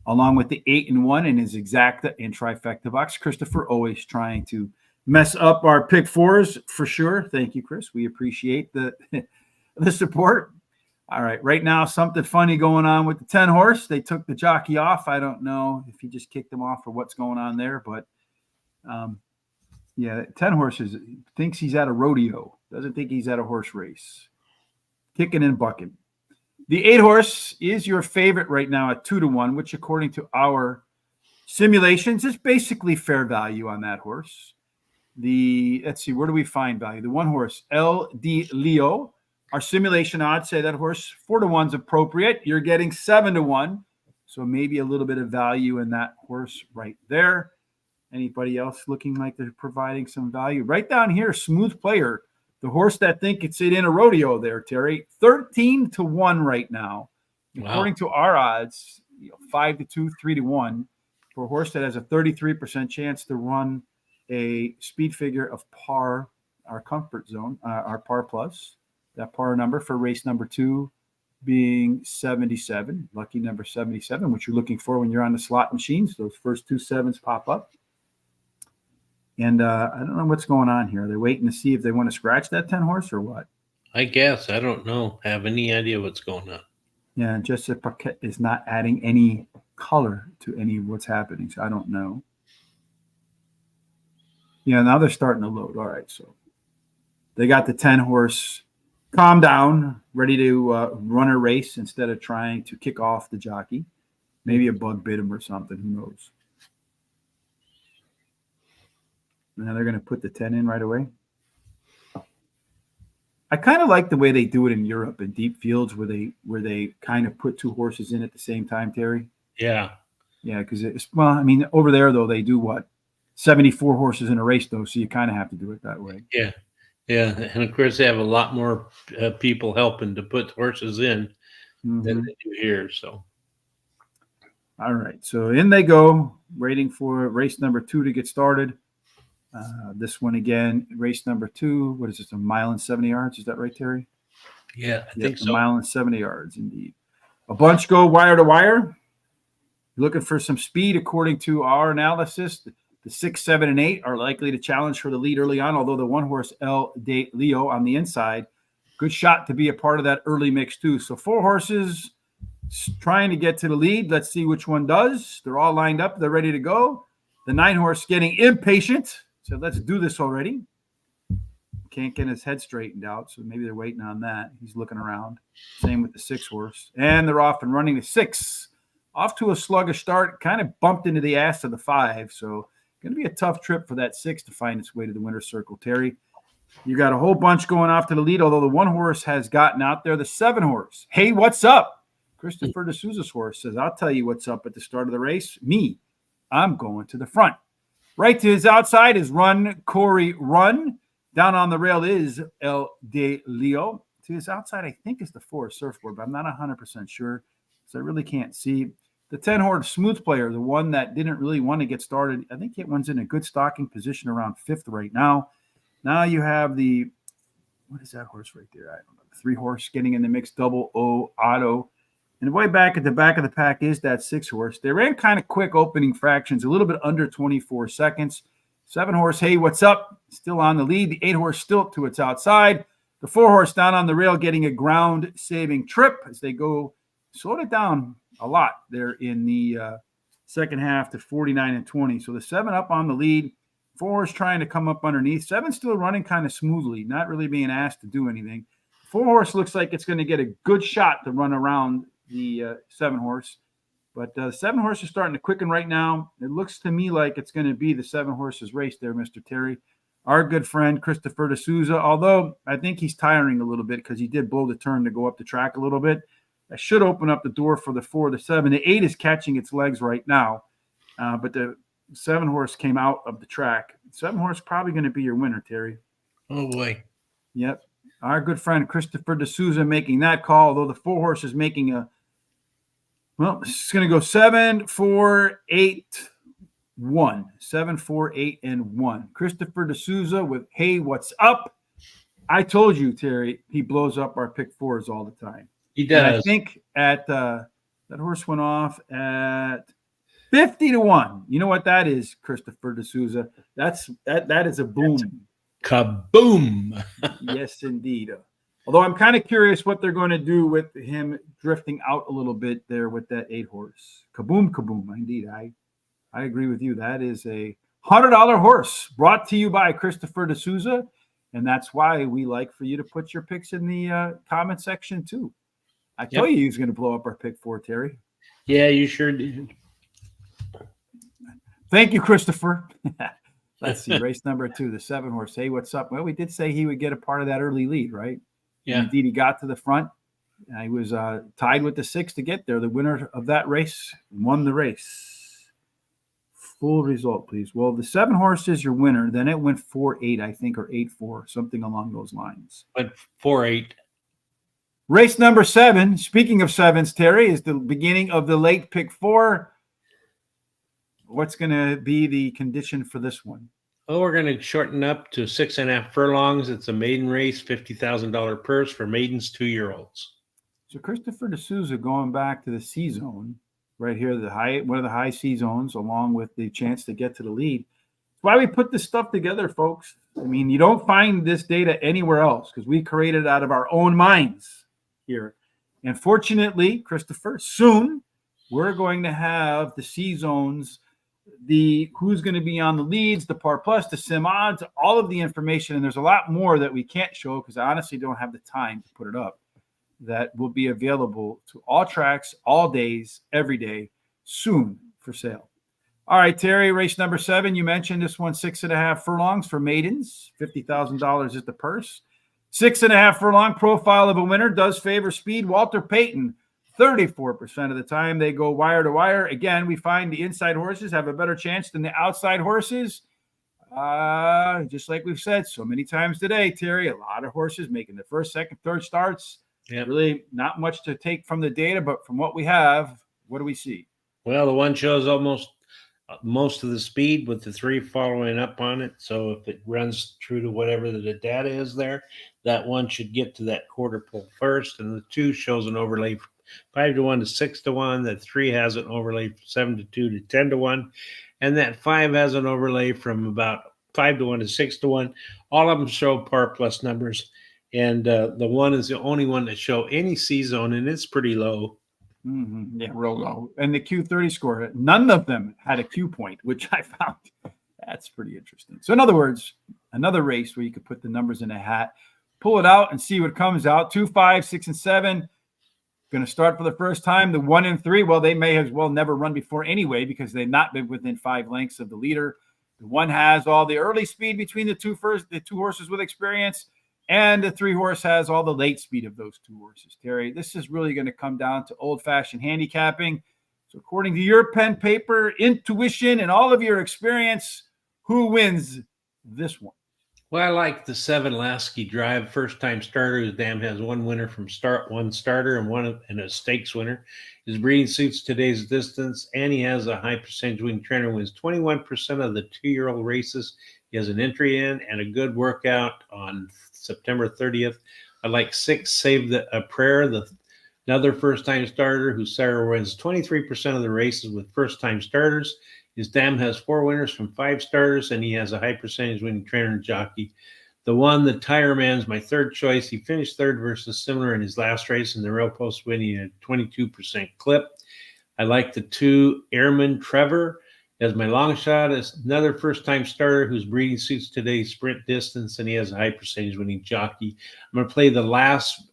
Along with the 8 and 1 in his exacta and trifecta box. Christopher always trying to mess up our pick 4s for sure. Thank you, Chris. We appreciate the support. All right. Right now, something funny going on with the 10 horse. They took the jockey off. I don't know if he just kicked him off or what's going on there, but 10 horses thinks he's at a rodeo. Doesn't think he's at a horse race. Kicking and bucking. The 8 horse is your favorite right now at 2-1, which according to our simulations is basically fair value on that horse. Let's see, where do we find value? The 1 horse, El Di Leo. Our simulation odds say that horse 4-1 is appropriate. You're getting 7-1. So maybe a little bit of value in that horse right there. Anybody else looking like they're providing some value? Right down here, Smooth Player. The horse that think it's in a rodeo there, Terry. 13-1 right now. Wow. According to our odds, 5-2, 3-1 for a horse that has a 33% chance to run a speed figure of par, our comfort zone, our par plus. That par number for race number 2 being 77, lucky number 77, which you're looking for when you're on the slot machines. Those first 2 sevens pop up. And I don't know what's going on here. Are they waiting to see if they want to scratch that 10 horse or what? I guess. I don't know. Have any idea what's going on. Yeah, Joseph Paquette is not adding any color to any of what's happening. So I don't know. Yeah, now they're starting to load. All right, so they got the 10 horse calm down, ready to run a race instead of trying to kick off the jockey. Maybe a bug bit him or something. Who knows? Now they're going to put the 10 in right away. I kind of like the way they do it in Europe in deep fields where they kind of put 2 horses in at the same time, Terry. Yeah. Yeah, because over there, though, they do 74 horses in a race, though, so you kind of have to do it that way. Yeah. Yeah, and of course they have a lot more people helping to put horses in than they do here. So, all right, so in they go, waiting for race number 2 to get started. This one again, race number 2. What is this? 1 mile and 70 yards? Is that right, Terry? Yeah, I think so. 1 mile and 70 yards, indeed. A bunch go wire to wire. Looking for some speed, according to our analysis. The 6, 7, and 8 are likely to challenge for the lead early on, although the 1 horse El De Leo on the inside, good shot to be a part of that early mix too. So 4 horses trying to get to the lead. Let's see which one does. They're all lined up. They're ready to go. The 9 horse getting impatient. So let's do this already. Can't get his head straightened out, so maybe they're waiting on that. He's looking around. Same with the 6 horse. And they're off and running. The 6 off to a sluggish start, kind of bumped into the ass of the 5. So going to be a tough trip for that 6 to find its way to the winner's circle, Terry. You got a whole bunch going off to the lead, although the 1 horse has gotten out there. The 7 horse, hey, what's up? Christopher D'Souza's horse says, I'll tell you what's up at the start of the race. Me, I'm going to the front. Right to his outside is Run, Corey, Run. Down on the rail is El De Leo. To his outside, I think, is the 4 Surfboard, but I'm not 100% sure, so I really can't see. The 10 horse Smooth Player, the one that didn't really want to get started, I think it one's in a good stalking position around 5th right now. Now you have the, what is that horse right there? I don't know. The 3 horse getting in the mix, Double O Auto. And way back at the back of the pack is that 6 horse. They ran kind of quick opening fractions, a little bit under 24 seconds. 7 horse, hey, what's up? Still on the lead. The 8 horse still to its outside. The 4 horse down on the rail getting a ground saving trip as they go, slowed it down a lot there in the second half to 49 and 20. So the 7 up on the lead. 4 horse trying to come up underneath. 7 still running kind of smoothly, not really being asked to do anything. 4 horse looks like it's going to get a good shot to run around the 7 horse. But the 7 horse is starting to quicken right now. It looks to me like it's going to be the 7 horse's race there, Mr. Terry. Our good friend, Christopher D'Souza, although I think he's tiring a little bit because he did blow the turn to go up the track a little bit. That should open up the door for the 4, the 7. The 8 is catching its legs right now. But the 7 horse came out of the track. 7 horse probably going to be your winner, Terry. Oh, boy. Yep. Our good friend, Christopher D'Souza, making that call, although the 4 horse is making a, well, it's going to go 7, 4, 8, 1. 7, 4, 8, and 1. Christopher D'Souza with, hey, what's up? I told you, Terry, he blows up our pick 4s all the time. He does. And I think at that horse went off at 50 to 1. You know what that is, Christopher D'Souza? That is a boom. Kaboom. Yes, indeed. Although I'm kind of curious what they're going to do with him drifting out a little bit there with that 8 horse. Kaboom, kaboom. Indeed, I agree with you. That is a $100 horse brought to you by Christopher D'Souza. And that's why we like for you to put your picks in the comment section too. I told you he was going to blow up our pick 4, Terry. Yeah, you sure did. Thank you, Christopher. Let's see. Race number 2, the 7 horse. Hey, what's up? Well, we did say he would get a part of that early lead, right? Yeah. And indeed, he got to the front. He was tied with the 6 to get there. The winner of that race won the race. Full result, please. Well, the 7 horse is your winner. Then it went 4-8, I think, or 8-4, something along those lines. But 4-8. Race number 7, speaking of 7s, Terry, is the beginning of the late pick 4. What's going to be the condition for this one? Oh, we're going to shorten up to 6.5 furlongs. It's a maiden race, $50,000 purse for maidens 2-year-olds. So Christopher D'Souza going back to the C zone right here, one of the high C zones, along with the chance to get to the lead. That's why we put this stuff together, folks. I mean, you don't find this data anywhere else because we created it out of our own minds here. And fortunately, Christopher, soon we're going to have the C zones, the who's going to be on the leads, the par plus, the sim odds, all of the information. And there's a lot more that we can't show because I honestly don't have the time to put it up, that will be available to all tracks, all days, every day, soon for sale. All right, Terry, race number 7. You mentioned this one, 6.5 furlongs for maidens. $50,000 is the purse. 6.5 furlong profile of a winner does favor speed. Walter Payton, 34% of the time they go wire to wire. Again, we find the inside horses have a better chance than the outside horses. Just like we've said so many times today, Terry, a lot of horses making the first, second, third starts. Yep. Really not much to take from the data, but from what we have, what do we see? Well, the one shows almost most of the speed with the 3 following up on it. So if it runs true to whatever the data is there, that one should get to that quarter pole first. And the 2 shows an overlay from 5 to 1 to 6 to 1. That 3 has an overlay from 7 to 2 to 10 to 1. And that 5 has an overlay from about 5 to 1 to 6 to 1. All of them show par plus numbers. And the 1 is the only one that show any C zone, and it's pretty low. Mm-hmm. Yeah, real low. And the Q30 score, none of them had a Q point, which I found that's pretty interesting. So in other words, another race where you could put the numbers in a hat, pull it out and see what comes out. 2, 5, 6, and 7. Going to start for the first time. The 1 and 3, well, they may as well never run before anyway because they've not been within 5 lengths of the leader. The 1 has all the early speed between the two horses with experience, and the 3 horse has all the late speed of those 2 horses. Terry, this is really going to come down to old-fashioned handicapping. So according to your pen, paper, intuition, and all of your experience, who wins this one? Well, I like the 7 Lasky Drive, first-time starter whose dam has 1 winner from one starter and a stakes winner. His breeding suits today's distance, and he has a high percentage winning trainer. Wins 21% of the 2-year-old races. He has an entry in and a good workout on September 30th. I like 6 Save a Prayer, another first-time starter whose sire wins 23% of the races with first-time starters. His dam has 4 winners from 5 starters, and he has a high percentage winning trainer and jockey. The 1, the Tire Man's my 3rd choice. He finished 3rd versus similar in his last race in the Rail Post, winning a 22% clip. I like the 2, Airman Trevor as my long shot. As another first-time starter whose breeding suits today's sprint distance, and he has a high percentage winning jockey. I'm going to play the last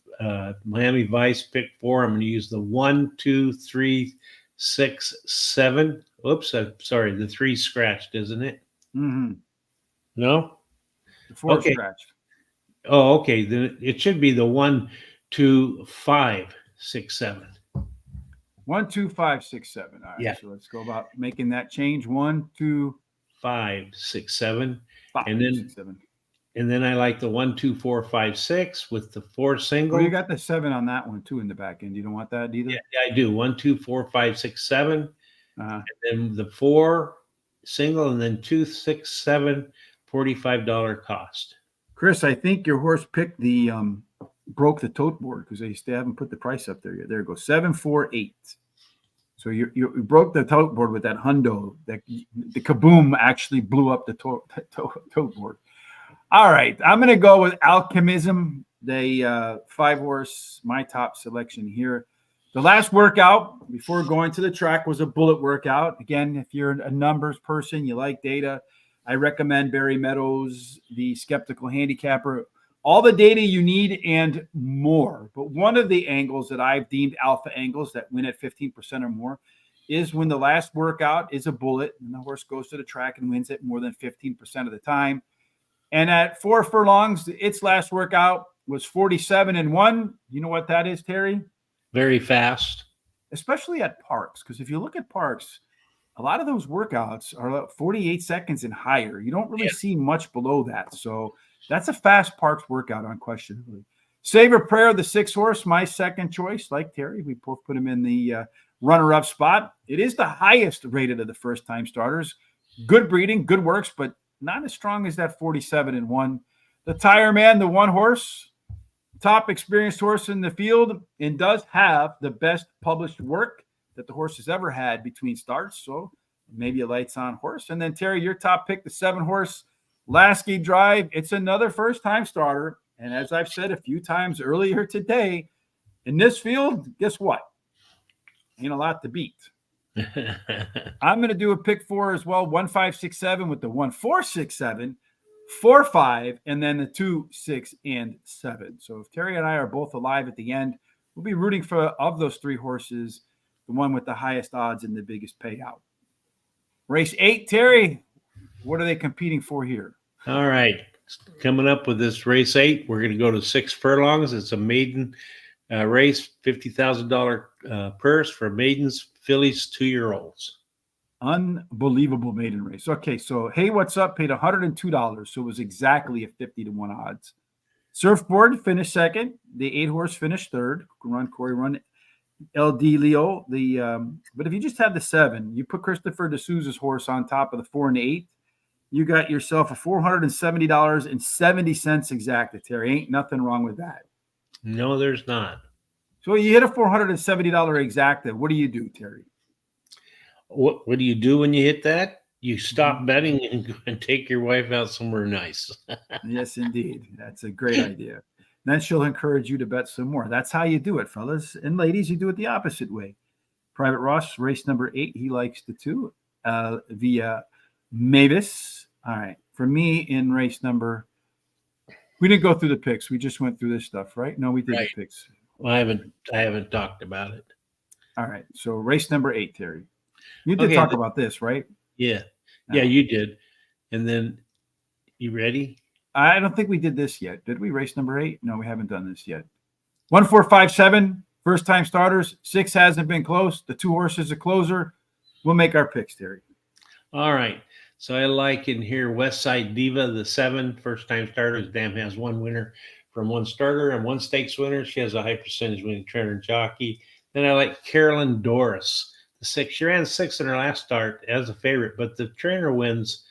Miami Vice, pick 4. I'm going to use the 1, 2, 3, 6, 7. Oops, I'm sorry. The 3 scratched, isn't it? Mm-hmm. No? The 4 okay. scratched. Oh, okay. Then it should be the 1, 2, 5, 6, 7. 1, 2, 5, 6, 7. All right. Yeah. So let's go about making that change. 1, 2, 5, 6, 7. 5, and then 6, 7. And then I like the 1, 2, 4, 5, 6 with the 4 single. Well, you got the 7 on that one too in the back end. You don't want that either? Yeah, I do. 1, 2, 4, 5, 6, 7. Uh-huh. And then the 4 single, and then 2, 6, 7, $45 cost. Chris, I think your horse picked the broke the tote board because they still haven't put the price up there yet. There you go. 7, 4, 8. So you broke the tote board with that hundo. The kaboom actually blew up the tote board. All right, I'm going to go with Alchemism, the 5 horse, my top selection here. The last workout before going to the track was a bullet workout. Again, if you're a numbers person, you like data, I recommend Barry Meadows, the Skeptical Handicapper. All the data you need and more. But one of the angles that I've deemed alpha angles that win at 15% or more is when the last workout is a bullet and the horse goes to the track and wins it more than 15% of the time. And at 4 furlongs, its last workout was 47-1. You know what that is, Terry? Very fast. Especially at Parx, because if you look at Parx, a lot of those workouts are like 48 seconds and higher. You don't really see much below that. So that's a fast Parx workout, unquestionably. Save a Prayer, the 6 horse, my second choice. Like Terry, we both put him in the runner-up spot. It is the highest rated of the first-time starters. Good breeding, good works, but not as strong as that 47-1. The Tire Man, the 1 horse, top experienced horse in the field, and does have the best published work that the horse has ever had between starts. So maybe a lights on horse. And then Terry, your top pick, the 7 horse, Lasky Drive. It's another first-time starter. And as I've said a few times earlier today, in this field, guess what? Ain't a lot to beat. I'm going to do a pick 4 as well. 1, 5, 6, 7 with the 1, 4, 6, 7, 4, 5, and then the 2, 6, and 7. So if Terry and I are both alive at the end, we'll be rooting for, of those 3 horses, the one with the highest odds and the biggest payout. Race 8, Terry, what are they competing for here? All right. Coming up with this race 8, we're going to go to 6 furlongs. It's a maiden race, $50,000 purse for maidens, fillies, 2-year-olds. Unbelievable maiden race. Okay, so Hey What's Up paid $102, so it was exactly a 50-1 odds. Surfboard finished second. The 8 horse finished third. Run Corey Run LD Leo. But if you just have the 7, you put Christopher D'Souza's horse on top of the 4 and the 8, you got yourself a $470.70 exacta, Terry. Ain't nothing wrong with that. No, there's not. So you hit a $470 exacta. What do you do, Terry? What do you do when you hit that? You stop betting and go and take your wife out somewhere nice. Yes, indeed. That's a great idea. Then she'll encourage you to bet some more. That's how you do it, fellas. And ladies, you do it the opposite way. Private Ross, race number 8, he likes the 2 via Mavis. All right. For me in race number, we didn't go through the picks. We just went through this stuff, right? No, we did the picks. Well, I haven't talked about it. All right. So race number 8, Terry. You did Okay. talk about this, right? Yeah. No. Yeah, you did. And then you ready? I don't think we did this yet. Did we? Race number 8? No, we haven't done this yet. 1, 4, 5, 7. First time starters. 6 hasn't been close. The 2 horses a closer. We'll make our picks, Terry. All right. So I like in here West Side Diva, the 7 first time starters. Dam has 1 winner from 1 starter and 1 stakes winner. She has a high percentage winning trainer and jockey. Then I like Carolyn Doris, the 6. She ran 6 in her last start as a favorite, but the trainer wins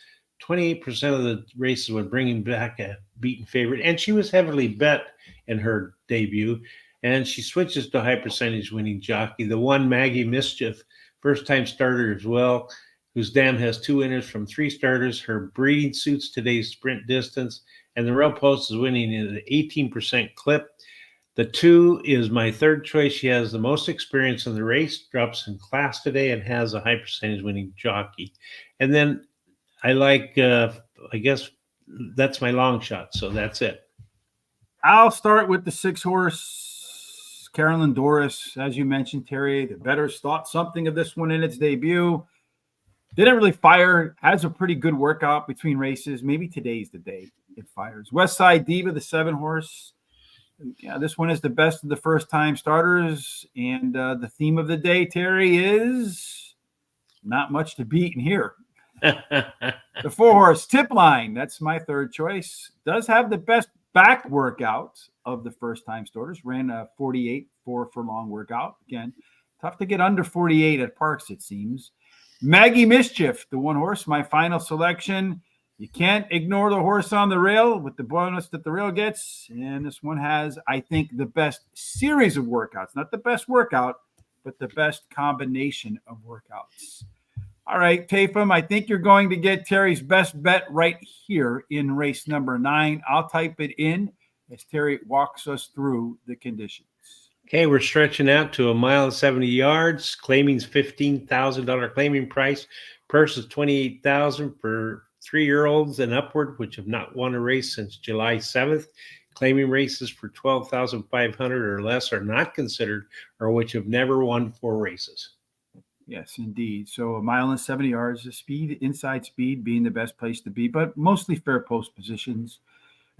28% of the races when bringing back a beaten favorite. And she was heavily bet in her debut. And she switches to high percentage winning jockey. The 1 Maggie Mischief, first time starter as well, whose dam has 2 winners from 3 starters. Her breeding suits today's sprint distance, and the rail post is winning at an 18% clip. The 2 is my third choice. She has the most experience in the race, drops in class today, and has a high percentage winning jockey. And then I like, I guess that's my long shot. So that's it. I'll start with the 6 horse, Carolyn Doris. As you mentioned, Terry, the bettors thought something of this one in its debut. Didn't really fire. Has a pretty good workout between races. Maybe today's the day it fires. West Side Diva, the 7 horse. Yeah, this one is the best of the first time starters. And the theme of the day, Terry, is not much to beat in here. The 4 horse Tip Line, that's my third choice. Does have the best back workout of the first time starters. Ran a 48 4 furlong workout. Again, tough to get under 48 at Parx, it seems. Maggie Mischief, the 1 horse, my final selection. You can't ignore the horse on the rail with the bonus that the rail gets. And this one has, I think, the best series of workouts. Not the best workout, but the best combination of workouts. All right, Tafum, I think you're going to get Terry's best bet right here in race number 9. I'll type it in as Terry walks us through the conditions. Okay, we're stretching out to 1 mile and 70 yards. Claiming's $15,000 claiming price. Purse is $28,000 for 3-year-olds and upward, which have not won a race since July 7th. Claiming races for $12,500 or less are not considered, or which have never won 4 races. Yes, indeed. So 1 mile and 70 yards, the speed, inside speed being the best place to be, but mostly fair post positions.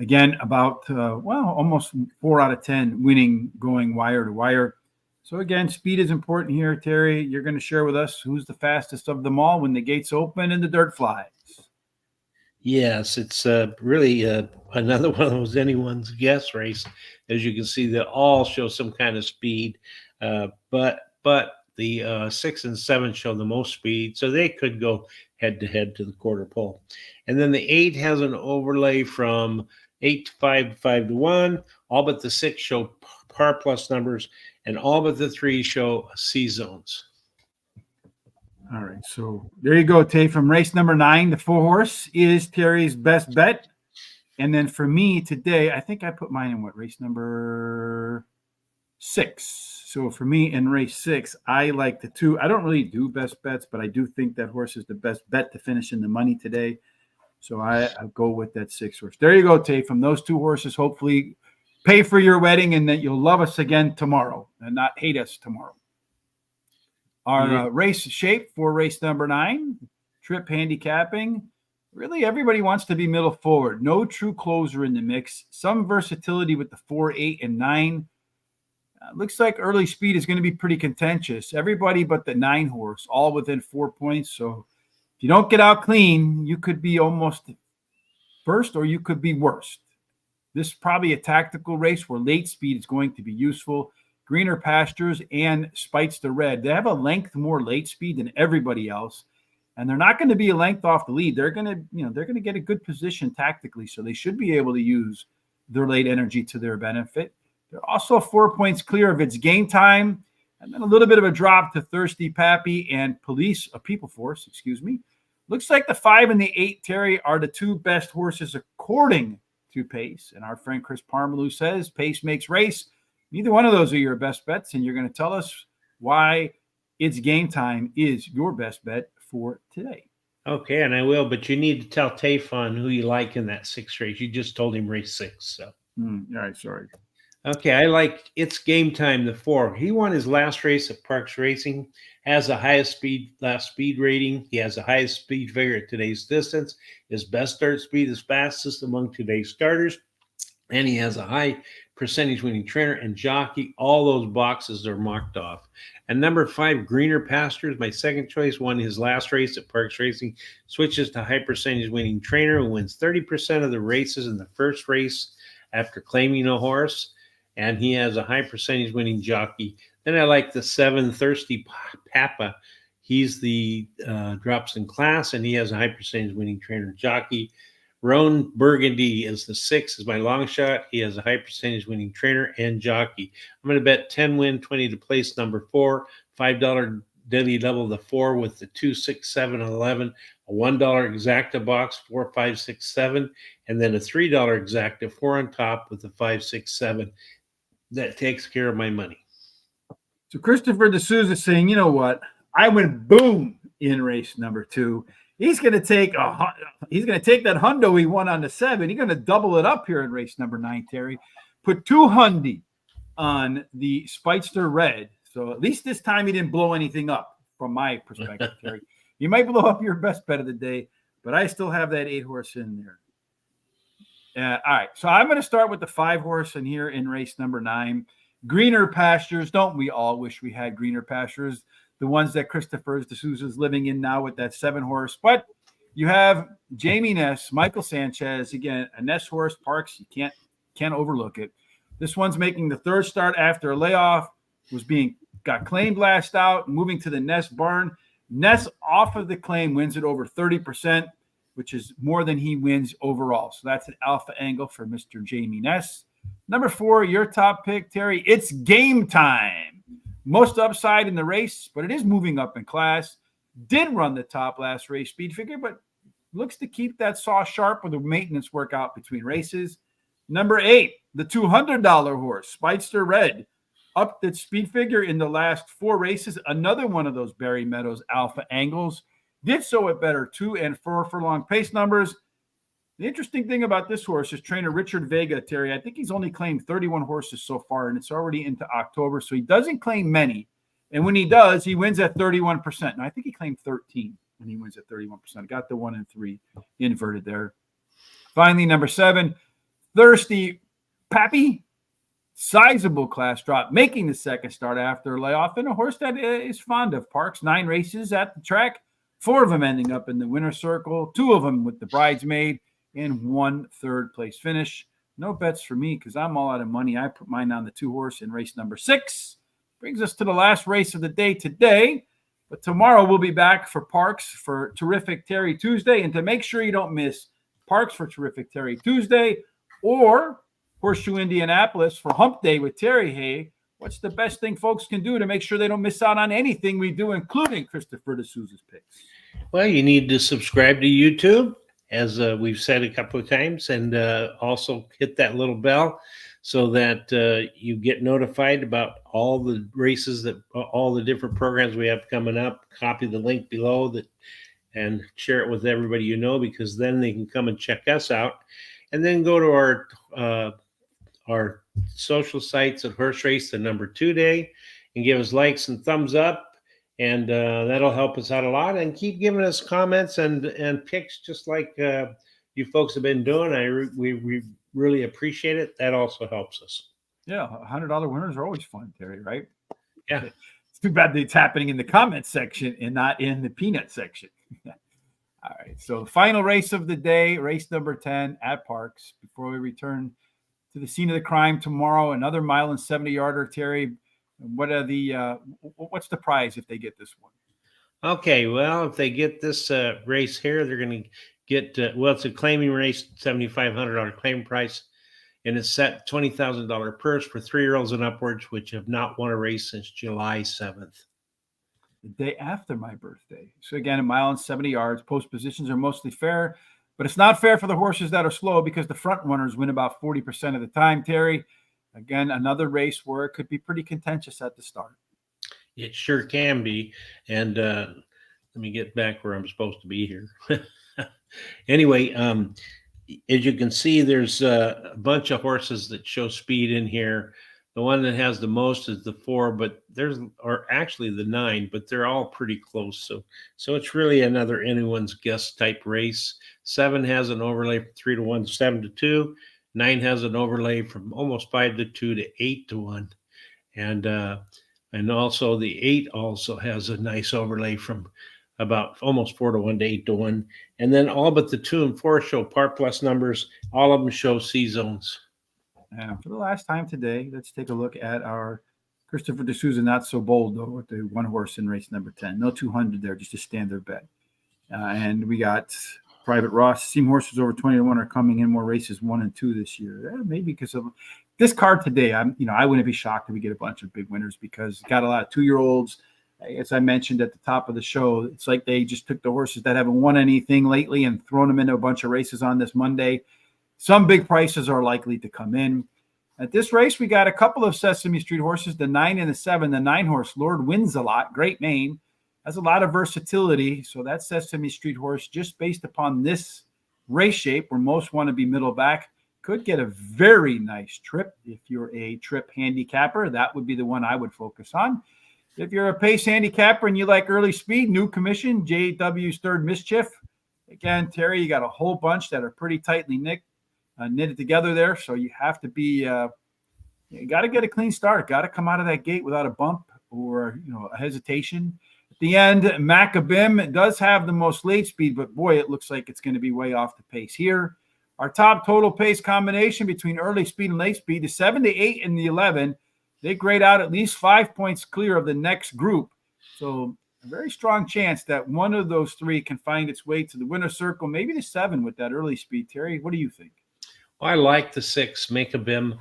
Again, about, almost 4 out of 10 winning going wire to wire. So again, speed is important here, Terry. You're going to share with us who's the fastest of them all when the gates open and the dirt flies. Yes, it's really another one of those anyone's guess race. As you can see, they all show some kind of speed, but the 6 and 7 show the most speed, so they could go head to head to the quarter pole. And then the 8 has an overlay from 8 to 5 to 5 to 1. All but the 6 show par plus numbers, and all but the 3 show C zones. All right, so there you go, Tay. From race number 9, the 4 horse is Terry's best bet. And then for me today, I think I put mine in race number 6. So for me in race 6, I like the 2. I don't really do best bets, but I do think that horse is the best bet to finish in the money today. So I'll go with that 6 horse. There you go, Tay. From those 2 horses, hopefully pay for your wedding and that you'll love us again tomorrow and not hate us tomorrow. Our race shape for race number 9, trip handicapping. Really, everybody wants to be middle forward. No true closer in the mix. Some versatility with the 4, 8, and 9. Looks like early speed is going to be pretty contentious. Everybody but the 9 horse, all within 4 points. So if you don't get out clean, you could be almost first or you could be worst. This is probably a tactical race where late speed is going to be useful. Greener pastures and Spites the Red. They have a length more late speed than everybody else, and they're not going to be a length off the lead. They're going to get a good position tactically, so they should be able to use their late energy to their benefit. They're also 4 points clear of its game time, and then a little bit of a drop to Thirsty Pappy and People Force. Looks like the 5 and the 8, Terry, are the 2 best horses according to Pace, and our friend Chris Parmalu says Pace makes race. Neither one of those are your best bets, and you're going to tell us why It's Game Time is your best bet for today. Okay, and I will, but you need to tell Tafon who you like in that 6 race. You just told him race 6. So. All right, sorry. Okay, I like It's Game Time, the 4. He won his last race at Parx Racing, has the highest last speed rating. He has the highest speed figure at today's distance. His best start speed is fastest among today's starters, and he has a high percentage winning trainer and jockey. All those boxes are marked off. And number 5, Greener Pastures, my second choice, won his last race at Parx Racing, switches to high percentage winning trainer who wins 30% of the races in the first race after claiming a horse. And he has a high percentage winning jockey. Then I like the 7, Thirsty Papa. He's the drops in class, and he has a high percentage winning trainer jockey. Roan Burgundy is the 6, is my long shot. He has a high percentage winning trainer and jockey. I'm going to bet 10 win, 20 to place number 4, $5 daily double the 4 with the 2, 6, 7, 11, a $1 exacta box, 4, 5, 6, 7, and then a $3 exacta 4 on top with the 5, 6, 7. That takes care of my money. So Christopher D'Souza saying, you know what? I went boom in race number 2. He's going to take that hundo he won on the 7. He's going to double it up here in race number 9, Terry. Put 200 on the Speedster Red. So at least this time he didn't blow anything up from my perspective, Terry. You might blow up your best bet of the day, but I still have that 8 horse in there. All right, so I'm going to start with the 5 horse in here in race number 9. Greener Pastures. Don't we all wish we had greener pastures? The ones that Christopher D'Souza is living in now with that 7 horse. But you have Jamie Ness, Michael Sanchez, again, a Ness horse, Parx. You can't overlook it. This one's making the 3rd start after a layoff, got claimed last out, moving to the Ness barn. Ness off of the claim wins it over 30%, which is more than he wins overall. So that's an alpha angle for Mr. Jamie Ness. Number 4, your top pick, Terry. It's Game Time. Most upside in the race, but it is moving up in class. Did run the top last race speed figure, but looks to keep that saw sharp with the maintenance workout between races. Number 8, the $200 horse, Speedster Red. Upped its speed figure in the last 4 races. Another one of those Barry Meadows alpha angles. Did so at better 2 and 4 furlong pace numbers. The interesting thing about this horse is trainer Richard Vega, Terry. I think he's only claimed 31 horses so far, and it's already into October, so he doesn't claim many. And when he does, he wins at 31%. Now, I think he claimed 13, and he wins at 31%. Got the 1 and 3 inverted there. Finally, number 7, Thirsty Pappy. Sizable class drop, making the 2nd start after a layoff, and a horse that is fond of Parx. 9 races at the track, 4 of them ending up in the winner's circle, 2 of them with the bridesmaid, and 1 3rd place finish. No bets for me because I'm all out of money. I put mine on the 2 horse in race number 6. Brings us to the last race of the day today. But tomorrow we'll be back for Parx for Terrific Terry Tuesday. And to make sure you don't miss Parx for Terrific Terry Tuesday or Horseshoe Indianapolis for Hump Day with Terry Hay, what's the best thing folks can do to make sure they don't miss out on anything we do, including Christopher D'Souza's picks? Well, you need to subscribe to YouTube, as we've said a couple of times, and also hit that little bell so that you get notified about all the races, all the different programs we have coming up. Copy the link below and share it with everybody you know, because then they can come and check us out. And then go to our social sites at Horse Race the number 2 day and give us likes and thumbs up. And that'll help us out a lot. And keep giving us comments and picks just like you folks have been doing. We really appreciate it. That also helps us. Yeah, $100 winners are always fun, Terry, right? Yeah. It's too bad it's happening in the comment section and not in the peanut section. All right, so final race of the day, race number 10 at Parx. Before we return to the scene of the crime tomorrow, another 1.70-yarder, Terry. What's the prize if they get this one? Okay, well, if they get this race here, they're going to get it's a claiming race, $7,500 claim price, and it's set $20,000 purse for 3-year-olds and upwards, which have not won a race since July 7th. The day after my birthday. So again, 1.70 yards. Post positions are mostly fair, but it's not fair for the horses that are slow because the front runners win about 40% of the time, Terry. Again, another race where it could be pretty contentious at the start. It sure can be. And let me get back where I'm supposed to be here. Anyway, as you can see, there's a bunch of horses that show speed in here. The one that has the most is the 4, but or actually the 9, but they're all pretty close. So it's really another anyone's guess type race. 7 has an overlay from 3 to 1, 7 to 2. 9 has an overlay from almost 5 to 2 to 8 to 1. And also the 8 also has a nice overlay from about almost 4 to 1 to 8 to 1. And then all but the 2 and 4 show par plus numbers. All of them show C zones. For the last time today, let's take a look at our Christopher D'Souza Not So Bold, though, with the one horse in race number 10. No 200 there, just a standard bet. And we got Private Ross. Seam horses over 20 to 1 are coming in more races 1 and 2 this year. Maybe because of this card today. I wouldn't be shocked if we get a bunch of big winners because it's got a lot of 2-year-olds. As I mentioned at the top of the show, it's like they just took the horses that haven't won anything lately and thrown them into a bunch of races on this Monday. Some big prices are likely to come in. At this race, we got a couple of Sesame Street horses, the 9 and the 7. The 9 horse, Lord Wins a Lot, great name, has a lot of versatility. So that Sesame Street horse, just based upon this race shape where most want to be middle back, could get a very nice trip. If you're a trip handicapper, that would be the one I would focus on. If you're a pace handicapper and you like early speed, new commission, JW's Third Mischief. Again, Terry, you got a whole bunch that are pretty tightly knitted together there. So you have to be, you got to get a clean start. Got to come out of that gate without a bump or, a hesitation. At the end, Macabim does have the most late speed, but boy, it looks like it's going to be way off the pace here. Our top total pace combination between early speed and late speed is 7, the 8, and the 11. They grade out at least 5 points clear of the next group. So a very strong chance that one of those 3 can find its way to the winner's circle, maybe the 7 with that early speed. Terry, what do you think? Well, I like the 6, Macabim.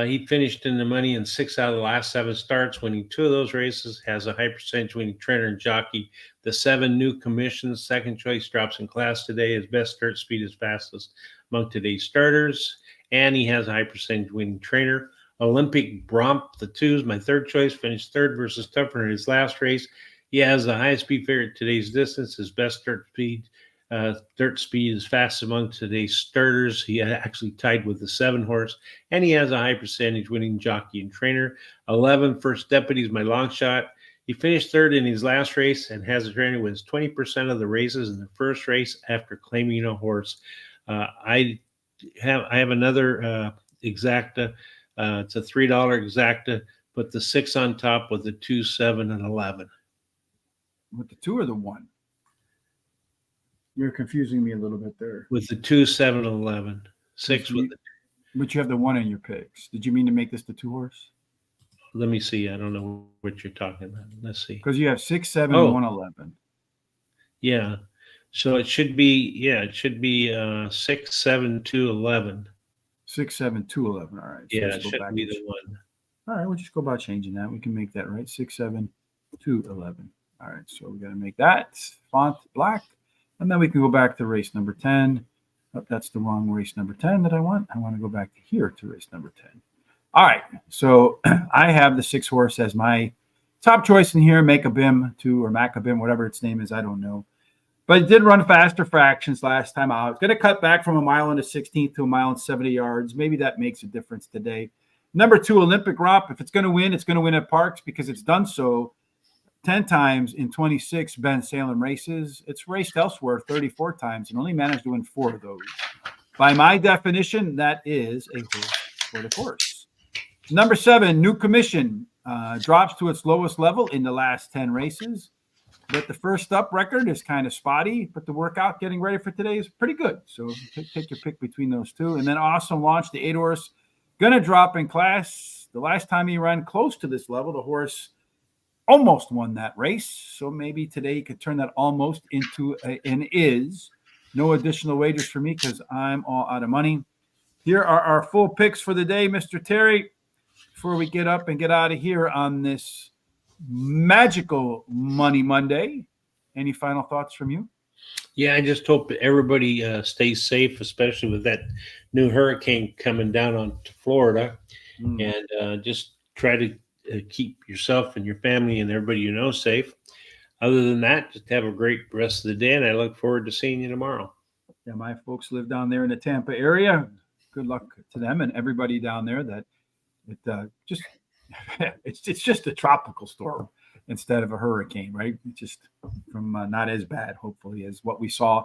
He finished in the money in 6 out of the last 7 starts, winning 2 of those races, has a high percentage winning trainer and jockey. The 7 new commissions, second choice drops in class today. His best start speed is fastest among today's starters, and he has a high percentage winning trainer. Olympic Bromp, the 2 is my third choice, finished third versus Tupper in his last race. He has the highest speed favorite today's distance. His best dirt speed is fast among today's starters. He actually tied with the 7 horse, and he has a high percentage winning jockey and trainer. 11, First Deputy is my long shot. He finished third in his last race and has a trainer who wins 20% of the races in the first race after claiming a horse. I have another exacta. It's a $3 exacta. Put the 6 on top with the 2, 7, and 11. With the 2 or the 1? You're confusing me a little bit there. With the 2, 7, 11. 6 with the. But you have the 1 in your picks. Did you mean to make this the 2 horse? Let me see. I don't know what you're talking about. Let's see. Because you have 6, 7, 1, 11. Yeah. So it should be 6, 7, 2, 11. 6, 7, 2, 11. All right. So yeah, it should be the 1. All right. We'll just go about changing that. We can make that right. 6, 7, 2, 11. All right. So we got to make that font black. And then we can go back to race number 10. Oh, that's the wrong race number 10 that I want. I want to go back to here to race number 10. All right. So I have the 6 horse as my top choice in here. Macabim 2 or Macabim, whatever its name is. I don't know. But it did run faster fractions last time out. It's going to cut back from a mile and a 16th to a mile and 70 yards. Maybe that makes a difference today. Number 2, Olympic Romp. If it's going to win, it's going to win at Parx because it's done so 10 times in 26 Ben Salem races. It's raced elsewhere 34 times and only managed to win 4 of those. By my definition, that is a horse for the course. Number 7, New Commission, drops to its lowest level in the last 10 races. But the first up record is kind of spotty, but the workout getting ready for today is pretty good. So take your pick between those 2. And then Awesome Launch, the 8 horse, going to drop in class. The last time he ran close to this level, the horse almost won that race. So maybe today you could turn that almost into an is. No additional wagers for me because I'm all out of money. Here are our full picks for the day, Mr. Terry, before we get up and get out of here on this magical Money Monday. Any final thoughts from you? Yeah, I just hope everybody stays safe, especially with that new hurricane coming down onto Florida. And just try to keep yourself and your family and everybody you know safe. Other than that, just have a great rest of the day, and I look forward to seeing you tomorrow. Yeah, my folks live down there in the Tampa area. Good luck to them and everybody down there. That it just it's just a tropical storm instead of a hurricane, right? It's just from not as bad, hopefully, as what we saw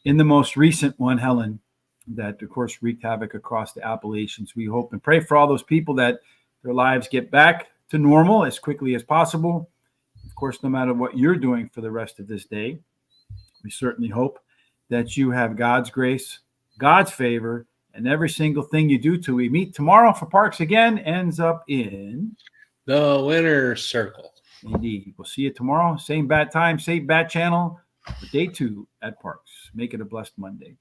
in the most recent one, Helen, that of course wreaked havoc across the Appalachians. We hope and pray for all those people that their lives get back to normal as quickly as possible. Of course, no matter what you're doing for the rest of this day, we certainly hope that you have God's grace, God's favor, and every single thing you do till we meet tomorrow for Parx again ends up in the winner's circle. Indeed. We'll see you tomorrow. Same bat time, same bat channel for day 2 at Parx. Make it a blessed Monday.